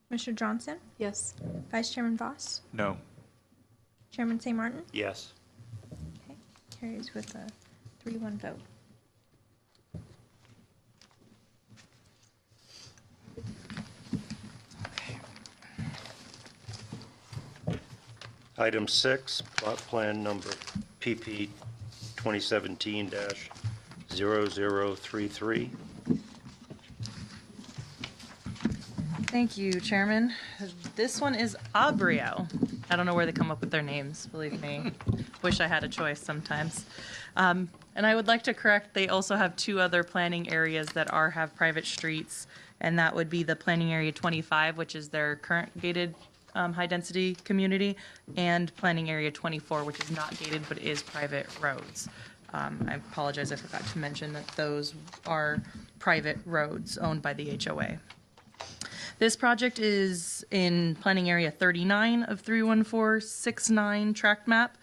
Commissioner Johnson? Yes. Vice Chairman Voss? No. Chairman St. Martin? Yes. Okay, carries with a 3-1 vote. Item 6, plot plan number PP 2017-0033. Thank you, Chairman. This one is Abrio. I don't know where they come up with their names, believe me. Wish I had a choice sometimes. And I would like to correct, they also have 2 other planning areas that have private streets, and that would be the planning area 25, which is their current gated high-density community, and planning area 24, which is not gated but is private roads. I apologize, I forgot to mention that those are private roads owned by the HOA. This project is in planning area 39 of 31469 tract map.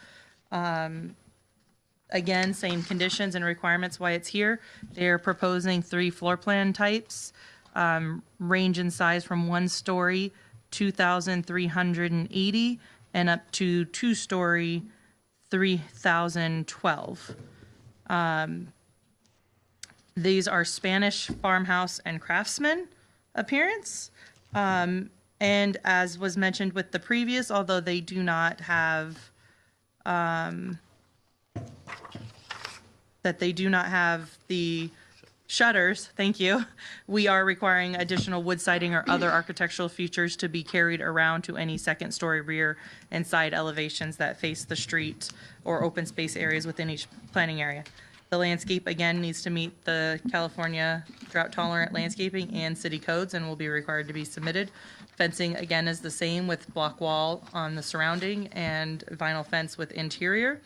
Again, same conditions and requirements why it's here. They're proposing 3 floor plan types, range in size from 1-story, 2,380, and up to 2-story, 3,012. These are Spanish farmhouse and craftsman appearance. And as was mentioned with the previous, although they do not have, the shutters, thank you, we are requiring additional wood siding or other architectural features to be carried around to any second-story rear and side elevations that face the street or open space areas within each planning area. The landscape, again, needs to meet the California drought-tolerant landscaping and city codes and will be required to be submitted. Fencing, again, is the same with block wall on the surrounding and vinyl fence with interior.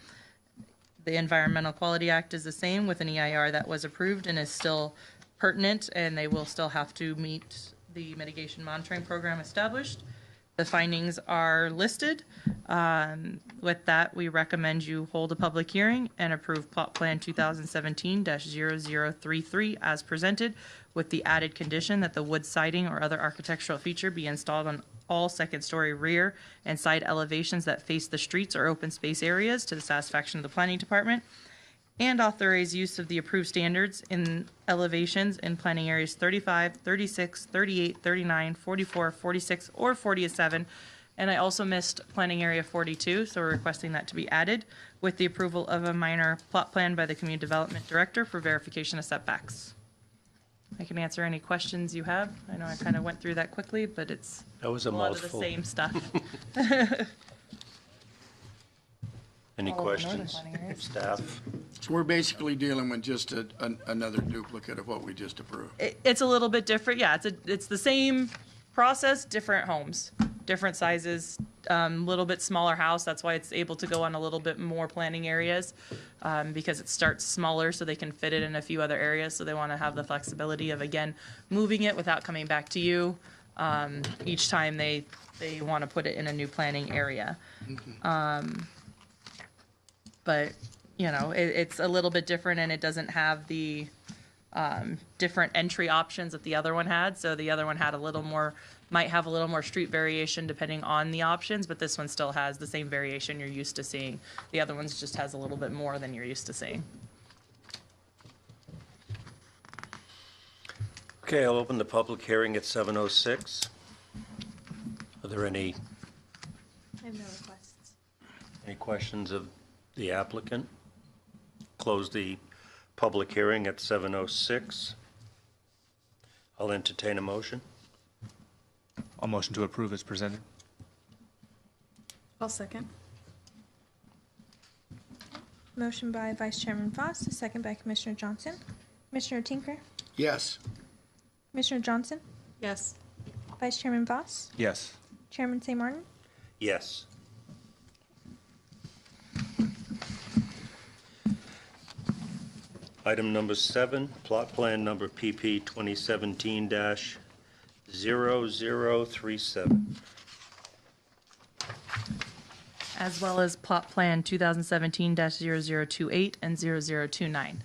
The Environmental Quality Act is the same with an EIR that was approved and is still pertinent, and they will still have to meet the mitigation monitoring program established. The findings are listed. With that, we recommend you hold a public hearing and approve plot plan 2017-0033 as presented, with the added condition that the wood siding or other architectural feature be installed on all second-story rear and side elevations that face the streets or open space areas to the satisfaction of the planning department, and authorize use of the approved standards in elevations in planning areas 35, 36, 38, 39, 44, 46, or 47. And I also missed planning area 42, so we're requesting that to be added with the approval of a minor plot plan by the Community Development Director for verification of setbacks. I can answer any questions you have. I know I kind of went through that quickly, but it's That was a lot of the mouthful. same stuff. Any All of the northern questions? planning areas. Staff? So we're basically dealing with just another duplicate of what we just approved. It's a little bit different. Yeah, it's the same process, different homes, different sizes, little bit smaller house. That's why it's able to go on a little bit more planning areas, because it starts smaller so they can fit it in a few other areas. So they want to have the flexibility of, again, moving it without coming back to you each time they want to put it in a new planning area. But, you know, it's a little bit different, and it doesn't have the different entry options that the other one had. So the other one had might have a little more street variation depending on the options, but this one still has the same variation you're used to seeing. The other one's just has a little bit more than you're used to seeing. Okay, I'll open the public hearing at 7:06. Are there any I have no requests. questions of the applicant? Close the public hearing at 7:06. I'll entertain a motion. I'll motion to approve as presented. I'll second. Motion by Vice Chairman Voss, a second by Commissioner Johnson. Commissioner Tinker? Yes. Commissioner Johnson? Yes. Vice Chairman Voss? Yes. Chairman St. Martin? Yes. Item number 7, plot plan number PP 2017-0037. As well as plot plan 2017-0028 and 0029.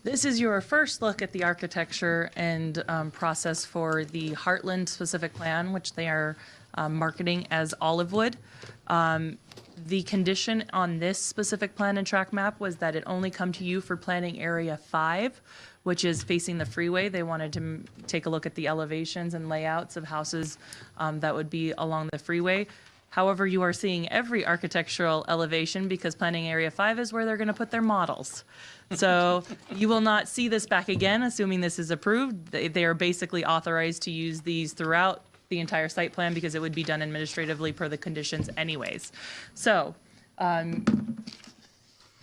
This is your first look at the architecture and process for the Heartland specific plan, which they are marketing as Olivewood. The condition on this specific plan and track map was that it only come to you for planning area 5, which is facing the freeway. They wanted to take a look at the elevations and layouts of houses that would be along the freeway. However, you are seeing every architectural elevation because planning area 5 is where they're going to put their models. So you will not see this back again, assuming this is approved. They are basically authorized to use these throughout the entire site plan because it would be done administratively per the conditions anyways. So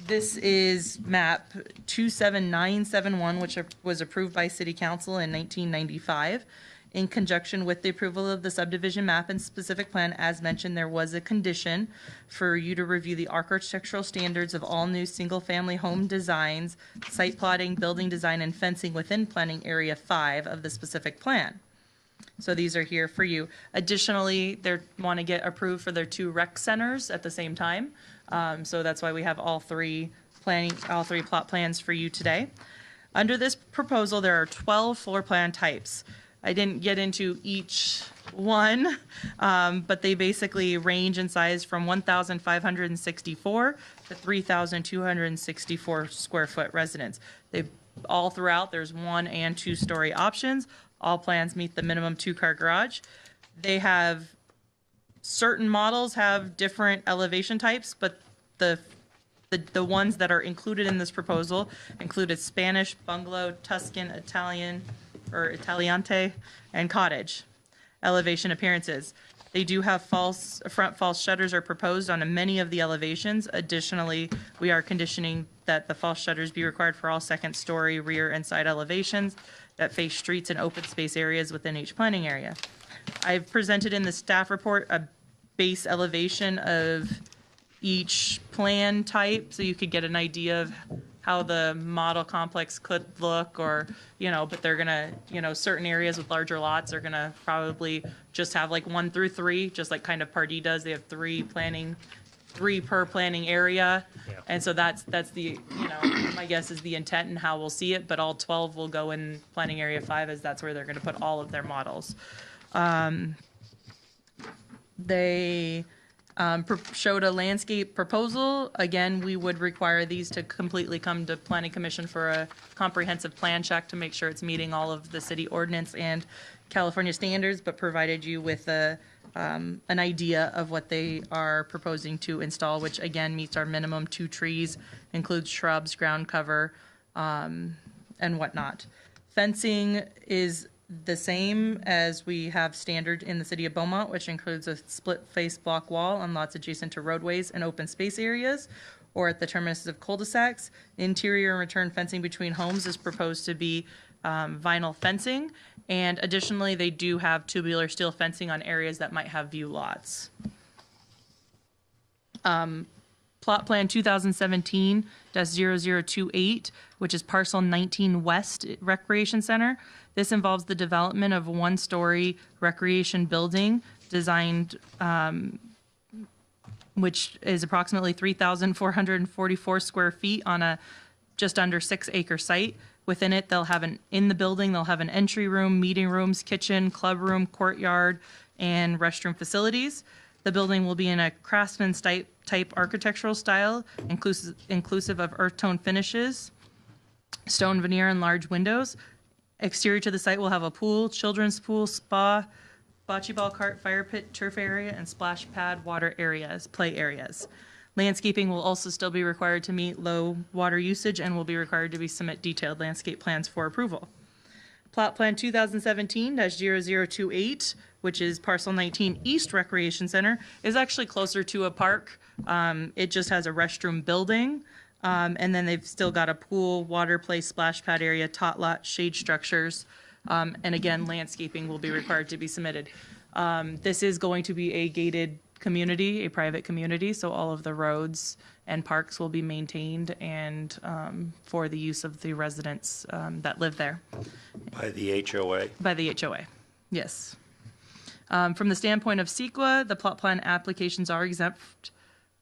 this is map 27971, which was approved by City Council in 1995. In conjunction with the approval of the subdivision map and specific plan, as mentioned, there was a condition for you to review the architectural standards of all new single-family home designs, site plotting, building design, and fencing within planning area 5 of the specific plan. So these are here for you. Additionally, they want to get approved for their 2 rec centers at the same time. So that's why we have all three plot plans for you today. Under this proposal, there are 12 floor plan types. I didn't get into each one, but they basically range in size from 1,564 to 3,264 square foot residence. They all throughout, there's 1 and 2 story options. All plans meet the minimum 2-car garage. They have certain models have different elevation types, but the ones that are included in this proposal included Spanish, bungalow, Tuscan, Italian, or Italiante, and cottage elevation appearances. They do have front false shutters are proposed on many of the elevations. Additionally, we are conditioning that the false shutters be required for all second-story rear and side elevations that face streets and open space areas within each planning area. I've presented in the staff report a base elevation of each plan type, so you could get an idea of how the model complex could look, or, but they're gonna, certain areas with larger lots are gonna probably just have like 1 through 3, just like kind of Pardee does. They have 3 per planning area. Yeah. And so that's the, my guess is the intent and how we'll see it, but all 12 will go in planning area 5 as that's where they're gonna put all of their models. They showed a landscape proposal. Again, we would require these to completely come to Planning Commission for a comprehensive plan check to make sure it's meeting all of the city ordinance and California standards, but provided you with an idea of what they are proposing to install, which again meets our minimum 2 trees, includes shrubs, ground cover, and whatnot. Fencing is the same as we have standard in the city of Beaumont, which includes a split-face block wall on lots adjacent to roadways and open space areas, or at the terminus of cul-de-sacs. Interior and return fencing between homes is proposed to be vinyl fencing, and additionally, they do have tubular steel fencing on areas that might have view lots. Plot plan 2017-0028, which is parcel 19 West Recreation Center. This involves the development of a 1-story recreation building designed, which is approximately 3,444 square feet on a just under 6-acre site. Within it, in the building, they'll have an entry room, meeting rooms, kitchen, club room, courtyard, and restroom facilities. The building will be in a craftsman type architectural style, inclusive of earth tone finishes, stone veneer, and large windows. Exterior to the site will have a pool, children's pool, spa, bocce ball cart, fire pit, turf area, and splash pad water areas, play areas. Landscaping will also still be required to meet low water usage and will be required to submit detailed landscape plans for approval. Plot plan 2017-0028, which is parcel 19 East Recreation Center, is actually closer to a park. It just has a restroom building. And then they've still got a pool, water play, splash pad area, tot lot, shade structures. And again, landscaping will be required to be submitted. This is going to be a gated community, a private community, so all of the roads and parks will be maintained and for the use of the residents that live there By the HOA? by the HOA. Yes. From the standpoint of CEQA, the plot plan applications are exempt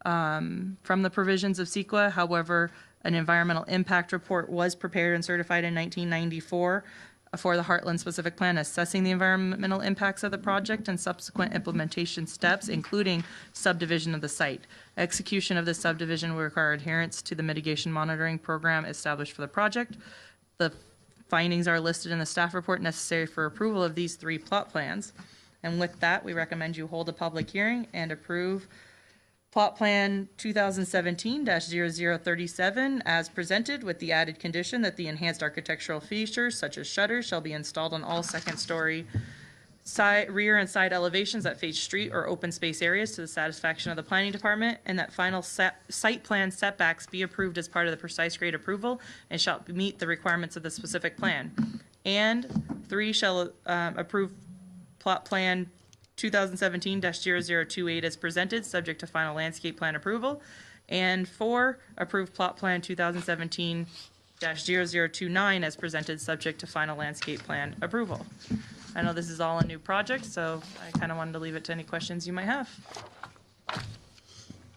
from the provisions of CEQA. However, an environmental impact report was prepared and certified in 1994 for the Heartland specific plan, assessing the environmental impacts of the project and subsequent implementation steps, including subdivision of the site. Execution of this subdivision will require adherence to the mitigation monitoring program established for the project. The findings are listed in the staff report necessary for approval of these 3 plot plans. And with that, we recommend you hold a public hearing and approve Plot Plan 2017-0037 as presented, with the added condition that the enhanced architectural features such as shutters shall be installed on all second-story rear and side elevations that face street or open space areas to the satisfaction of the planning department, and that final site plan setbacks be approved as part of the precise grade approval and shall meet the requirements of the specific plan. And 3, shall approve Plot Plan 2017-0028 as presented, subject to final landscape plan approval. And 4, approve Plot Plan 2017-0029 as presented, subject to final landscape plan approval. I know this is all a new project, so I kind of wanted to leave it to any questions you might have.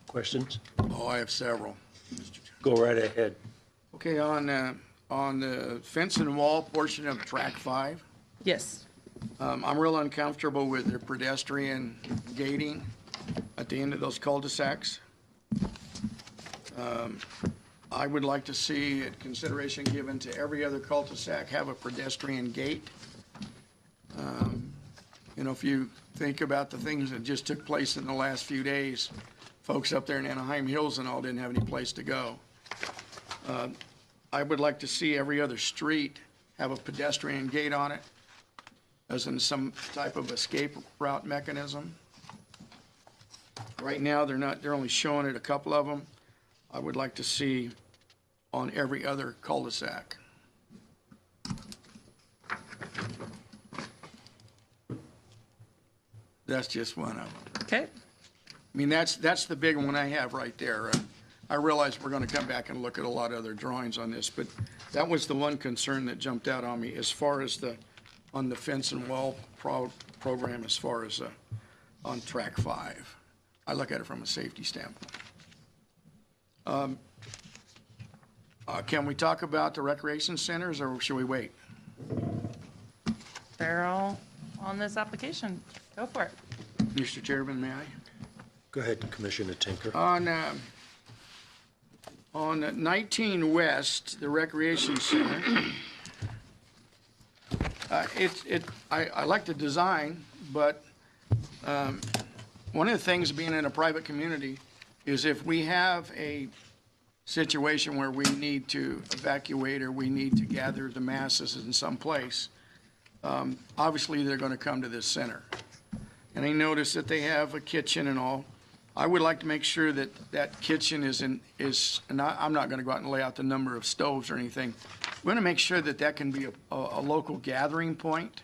Questions? Oh, I have several. Go right ahead. Okay, on the fence and wall portion of track 5, Yes. I'm real uncomfortable with the pedestrian gating at the end of those cul-de-sacs. I would like to see consideration given to every other cul-de-sac have a pedestrian gate. You know, if you think about the things that just took place in the last few days, folks up there in Anaheim Hills and all didn't have any place to go. I would like to see every other street have a pedestrian gate on it, as in some type of escape route mechanism. Right now, they're only showing it a couple of them. I would like to see on every other cul-de-sac. That's just one of them. Okay. I mean, that's the big one I have right there. I realize we're going to come back and look at a lot of other drawings on this, but that was the one concern that jumped out on me as far as on the fence and wall program, as far as on track 5. I look at it from a safety standpoint. Can we talk about the recreation centers, or should we wait? They're all on this application. Go for it. Mr. Chairman, may I? Go ahead, Commissioner Tinker. On 19 West, the recreation center, I like the design, but one of the things being in a private community is if we have a situation where we need to evacuate or we need to gather the masses in some place, obviously they're going to come to this center. And I notice that they have a kitchen and all. I would like to make sure that that kitchen and I'm not going to go out and lay out the number of stoves or anything. We're going to make sure that that can be a local gathering point.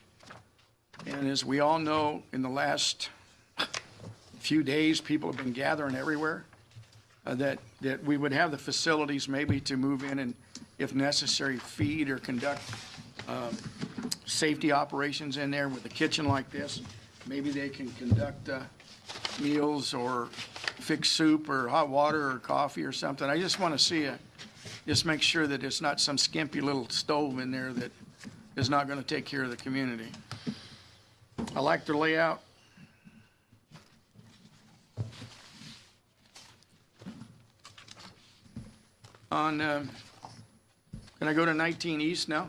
And as we all know, in the last few days, people have been gathering everywhere. That we would have the facilities maybe to move in and, if necessary, feed or conduct safety operations in there with a kitchen like this. Maybe they can conduct meals or fix soup or hot water or coffee or something. I just want to see just make sure that it's not some skimpy little stove in there that is not going to take care of the community. I like their layout. Can I go to 19 East now?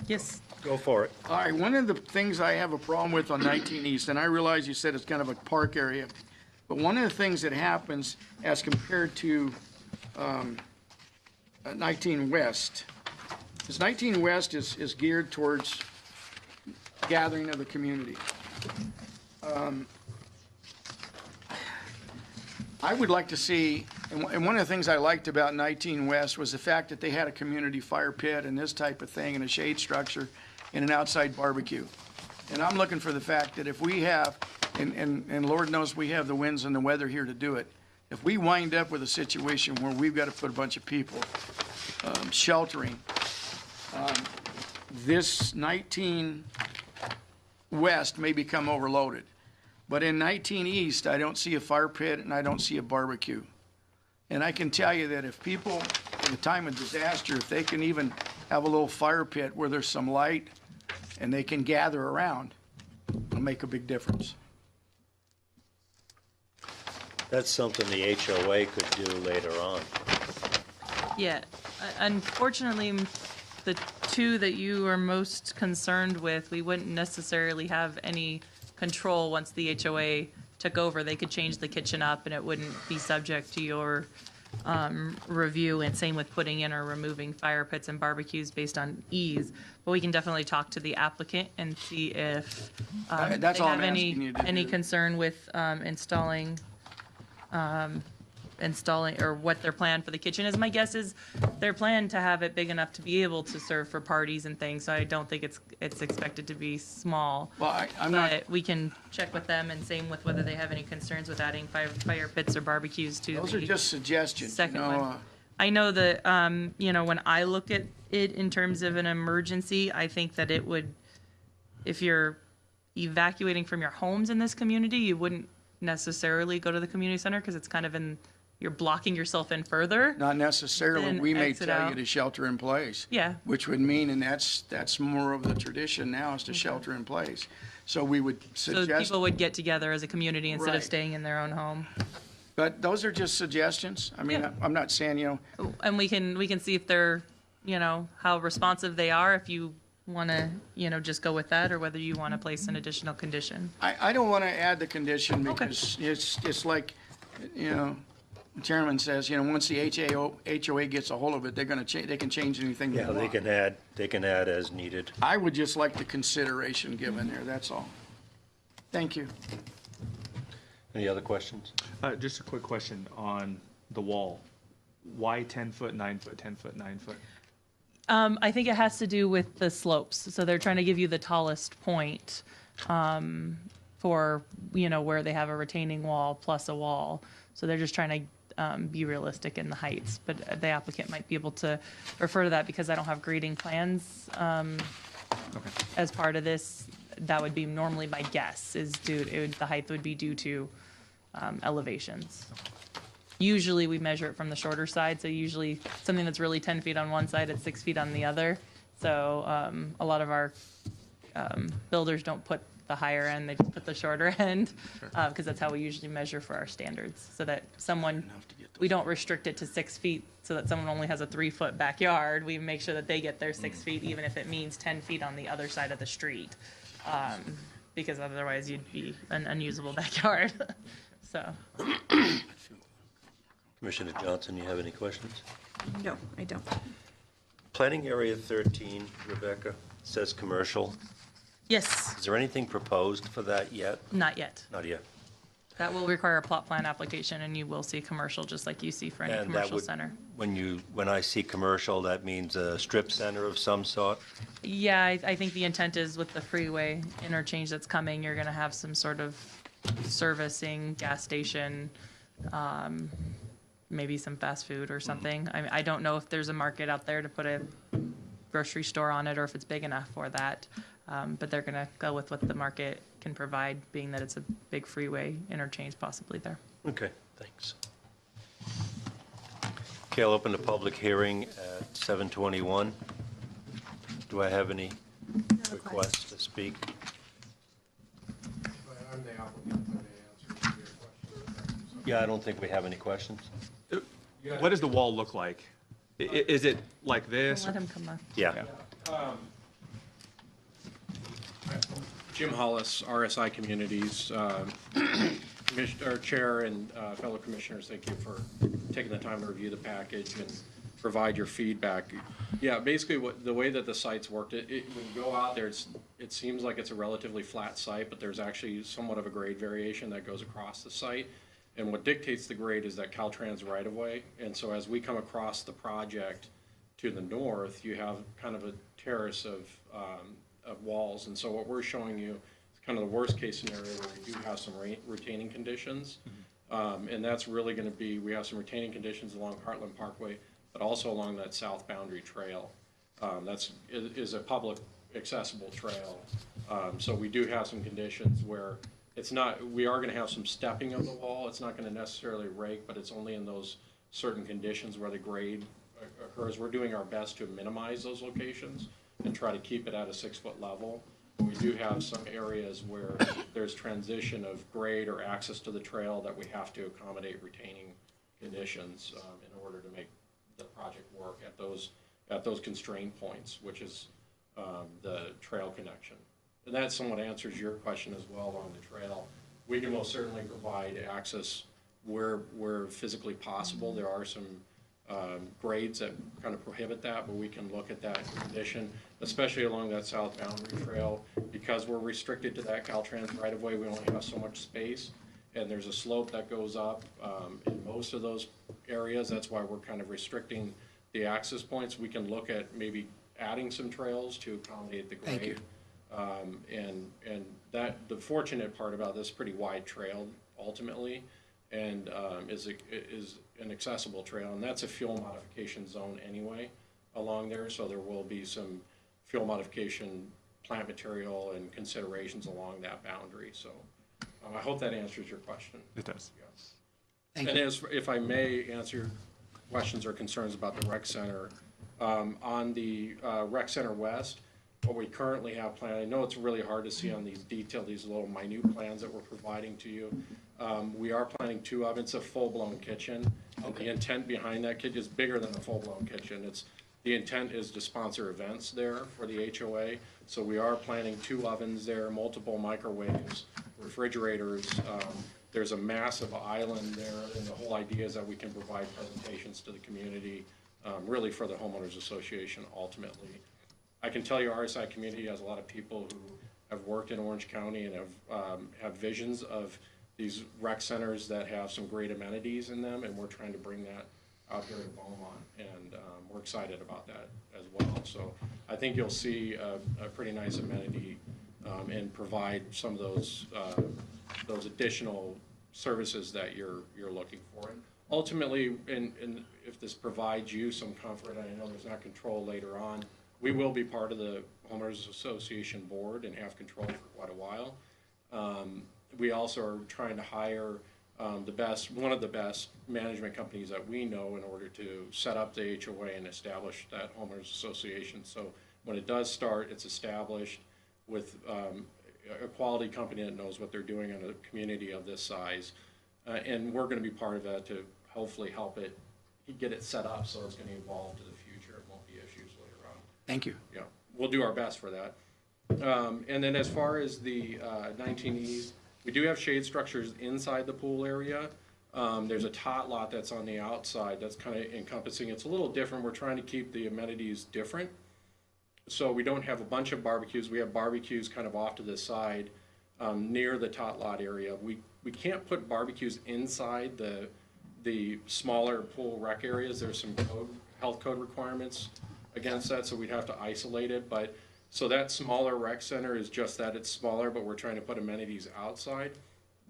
Yes. Go for it. All right, one of the things I have a problem with on 19 East, and I realize you said it's kind of a park area, but one of the things that happens as compared to 19 West is 19 West is geared towards gathering of the community. I would like to see, and one of the things I liked about 19 West was the fact that they had a community fire pit and this type of thing and a shade structure and an outside barbecue. And I'm looking for the fact that if we have and Lord knows we have the winds and the weather here to do it. If we wind up with a situation where we've got to put a bunch of people sheltering, this 19 west may become overloaded. But in 19 east, I don't see a fire pit and I don't see a barbecue. And I can tell you that if people, in the time of disaster, if they can even have a little fire pit where there's some light and they can gather around, it'll make a big difference. That's something the HOA could do later on. Yeah, unfortunately, the two that you are most concerned with, we wouldn't necessarily have any control once the HOA took over. They could change the kitchen up and it wouldn't be subject to your review, and same with putting in or removing fire pits and barbecues based on ease. But we can definitely talk to the applicant and see if That's they all have I'm asking you to any do. concern with installing or what their plan for the kitchen is. My guess is their plan to have it big enough to be able to serve for parties and things, so I don't think it's expected to be small. Well, I'm not, But we can check with them, and same with whether they have any concerns with adding fire pits or barbecues to those are the just suggestions, you second know. one. I know that, when I look at it in terms of an emergency, I think that it would, if you're evacuating from your homes in this community, you wouldn't necessarily go to the community center because it's kind of you're blocking yourself in further. Not necessarily. Then We may exit tell you out. to shelter in place. Yeah. Which would mean, and that's more of the tradition now, is to shelter in place. So we would So suggest, people would get together as a community instead of Right. staying in their own home. but those are just suggestions. I mean, Yeah. I'm not saying, you know, And we can see if they're, how responsive they are, if you want to, just go with that, or whether you want to place an additional condition. I don't want to add the condition Okay. because it's like, the chairman says, once the HOA gets a hold of it, they're going to change, they can change anything they Yeah, want. they can add as needed. I would just like the consideration given there, that's all. Thank you. Any other questions? Just a quick question on the wall. Why 10 foot, 9 foot, 10 foot, 9 foot? I think it has to do with the slopes. So they're trying to give you the tallest point for, where they have a retaining wall plus a wall. So they're just trying to be realistic in the heights. But the applicant might be able to refer to that because I don't have grading plans as part of this. That would be normally my guess is the height would be due to elevations. Usually we measure it from the shorter side, so usually something that's really 10 feet on one side, it's 6 feet on the other. So a lot of our builders don't put the higher end, they just put the shorter end, because that's how we usually measure for our standards, so that we don't restrict it to 6 feet, so that someone only has a 3-foot backyard. We make sure that they get their 6 feet, even if it means 10 feet on the other side of the street, because otherwise you'd be an unusable backyard. So. Commissioner Johnson, you have any questions? No, I don't. Planning Area 13, Rebecca, says commercial. Yes, Is there anything proposed for that yet? not yet. Not yet. That will require a plot plan application, and you will see commercial, just like you see for any And that commercial would, center. when I see commercial, that means a strip center of some sort? Yeah, I think the intent is with the freeway interchange that's coming, you're gonna have some sort of servicing, gas station, maybe some fast food or something. I don't know if there's a market out there to put a grocery store on it, or if it's big enough for that. But they're gonna go with what the market can provide, being that it's a big freeway interchange possibly there. Okay, thanks. Okay, I'll open the public hearing at 7:21. Do I have any requests to speak? Yeah, I don't think we have any questions. What does the wall look like? Is it like this? Let him come up. Yeah. Jim Hollis, RSI Communities. Commissioner, Chair, and fellow commissioners, thank you for taking the time to review the package and provide your feedback. Yeah, basically, the way that the site's worked, when you go out there, it seems like it's a relatively flat site, but there's actually somewhat of a grade variation that goes across the site. And what dictates the grade is that Caltrans right-of-way. And so as we come across the project to the north, you have kind of a terrace of walls. And so what we're showing you is kind of the worst case scenario where we do have some retaining conditions. And that's really going to be, we have some retaining conditions along Heartland Parkway, but also along that south boundary trail. Is a public accessible trail. So we do have some conditions where it's not, we are going to have some stepping of the wall. It's not going to necessarily rake, but it's only in those certain conditions where the grade occurs. We're doing our best to minimize those locations and try to keep it at a 6-foot level. But we do have some areas where there's transition of grade or access to the trail that we have to accommodate retaining conditions in order to make the project work at those constraint points, which is the trail connection. And that somewhat answers your question as well along the trail. We can most certainly provide access where physically possible. There are some grades that kind of prohibit that, but we can look at that condition, especially along that south boundary trail. Because we're restricted to that Caltrans right-of-way, we only have so much space, and there's a slope that goes up in most of those areas. That's why we're kind of restricting the access points. We can look at maybe adding some trails to accommodate the grade. Thank you. And that, the fortunate part about this pretty wide trail ultimately, and is an accessible trail, and that's a fuel modification zone anyway along there, so there will be some fuel modification plant material and considerations along that boundary. So I hope that answers your question. It does. Yes. Thank And you. if I may answer your questions or concerns about the rec center, on the rec center west, what we currently have planned, I know it's really hard to see on these these little minute plans that we're providing to you. We are planning 2 ovens, a full-blown kitchen. Okay. The intent behind that kitchen is bigger than a full-blown kitchen. The intent is to sponsor events there for the HOA. So we are planning 2 ovens there, multiple microwaves, refrigerators. There's a massive island there, and the whole idea is that we can provide presentations to the community, really for the homeowners association ultimately. I can tell you RSI community has a lot of people who have worked in Orange County and have visions of these rec centers that have some great amenities in them, and we're trying to bring that out here to Beaumont, and we're excited about that as well. So I think you'll see a pretty nice amenity and provide some of those additional services that you're looking for. And ultimately, and if this provides you some comfort, I know there's not control later on, we will be part of the Homeowners Association board and have control for quite a while. We also are trying to hire one of the best management companies that we know in order to set up the HOA and establish that Homeowners Association. So when it does start, it's established with a quality company that knows what they're doing in a community of this size. And we're going to be part of that to hopefully help it get it set up so it's going to evolve to the future. It won't be issues later on. Thank you. Yeah, we'll do our best for that. And then as far as the 19Es, we do have shade structures inside the pool area. There's a tot lot that's on the outside that's kind of encompassing. It's a little different. We're trying to keep the amenities different. So we don't have a bunch of barbecues. We have barbecues kind of off to the side near the tot lot area. We can't put barbecues inside the smaller pool rec areas. There's some health code requirements against that, so we'd have to isolate it. But so that smaller rec center is just that, it's smaller, but we're trying to put amenities outside.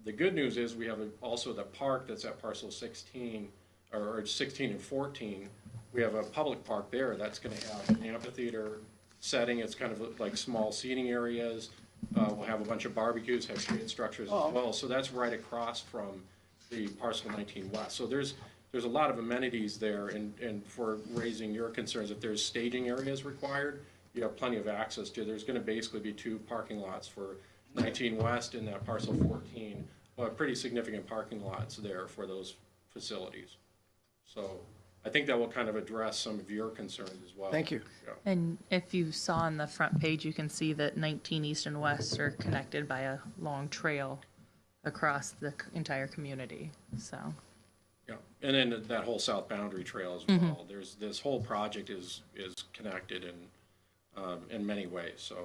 The good news is we have also the park that's at parcel 16, or 16 and 14. We have a public park there that's going to have an amphitheater setting. It's kind of like small seating areas. We'll have a bunch of barbecues, have shade structures as well. So that's right across from the parcel 19 West. So there's a lot of amenities there, and for raising your concerns, if there's staging areas required, you have plenty of access to. There's going to basically be 2 parking lots for 19 West and that parcel 14, but pretty significant parking lots there for those facilities. So I think that will kind of address some of your concerns as well. Thank you. Yeah. And if you saw on the front page, you can see that 19 East and West are connected by a long trail across the entire community, so. Yeah, and then that whole south boundary trail as well. There's, this whole project is connected in many ways. So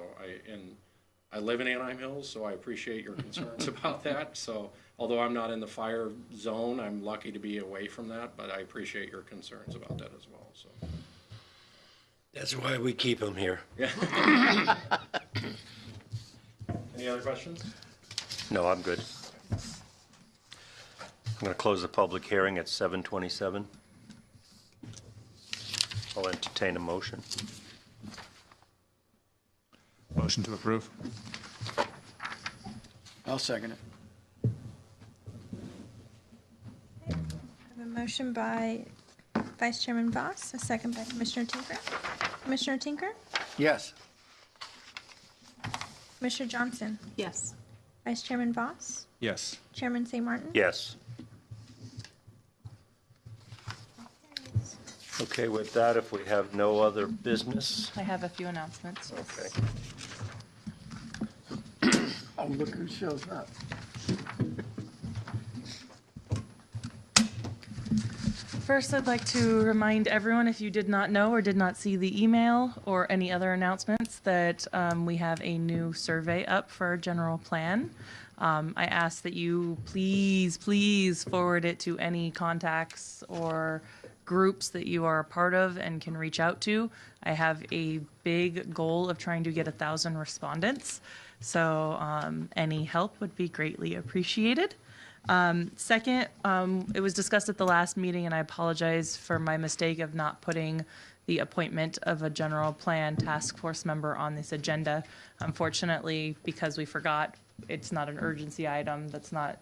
I live in Anaheim Hills, so I appreciate your concerns about that. So although I'm not in the fire zone, I'm lucky to be away from that, but I appreciate your concerns about that as well, so. That's why we keep them here. Yeah. Any other questions? No, I'm good. I'm going to close the public hearing at 7:27. I'll entertain a motion. Motion to approve. I'll second it. I have a motion by Vice Chairman Voss, a second by Commissioner Tinker. Commissioner Tinker? Yes. Commissioner Johnson? Yes. Vice Chairman Voss? Yes. Chairman St. Martin? Yes. Okay, with that, if we have no other business, I have a few announcements. okay. Oh, look who shows up. First, I'd like to remind everyone, if you did not know or did not see the email or any other announcements, that we have a new survey up for our general plan. I ask that you please forward it to any contacts or groups that you are a part of and can reach out to. I have a big goal of trying to get 1,000 respondents, so any help would be greatly appreciated. Second, it was discussed at the last meeting, and I apologize for my mistake of not putting the appointment of a general plan task force member on this agenda. Unfortunately, because we forgot, it's not an urgency item.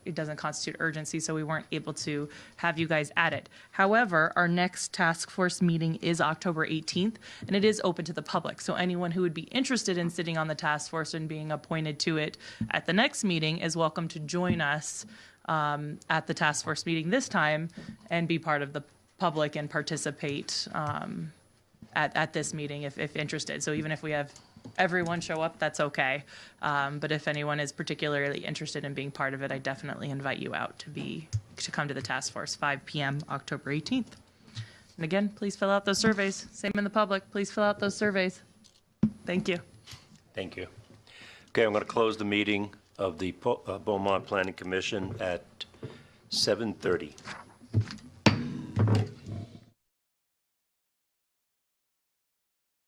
It doesn't constitute urgency, so we weren't able to have you guys add it. However, our next task force meeting is October 18th, and it is open to the public. So anyone who would be interested in sitting on the task force and being appointed to it at the next meeting is welcome to join us at the task force meeting this time and be part of the public and participate at this meeting if interested. So even if we have everyone show up, that's okay. But if anyone is particularly interested in being part of it, I definitely invite you out to come to the task force, 5 p.m. October 18th. And again, please fill out those surveys. Same in the public, please fill out those surveys. Thank you. Thank you. Okay, I'm going to close the meeting of the Beaumont Planning Commission at 7:30.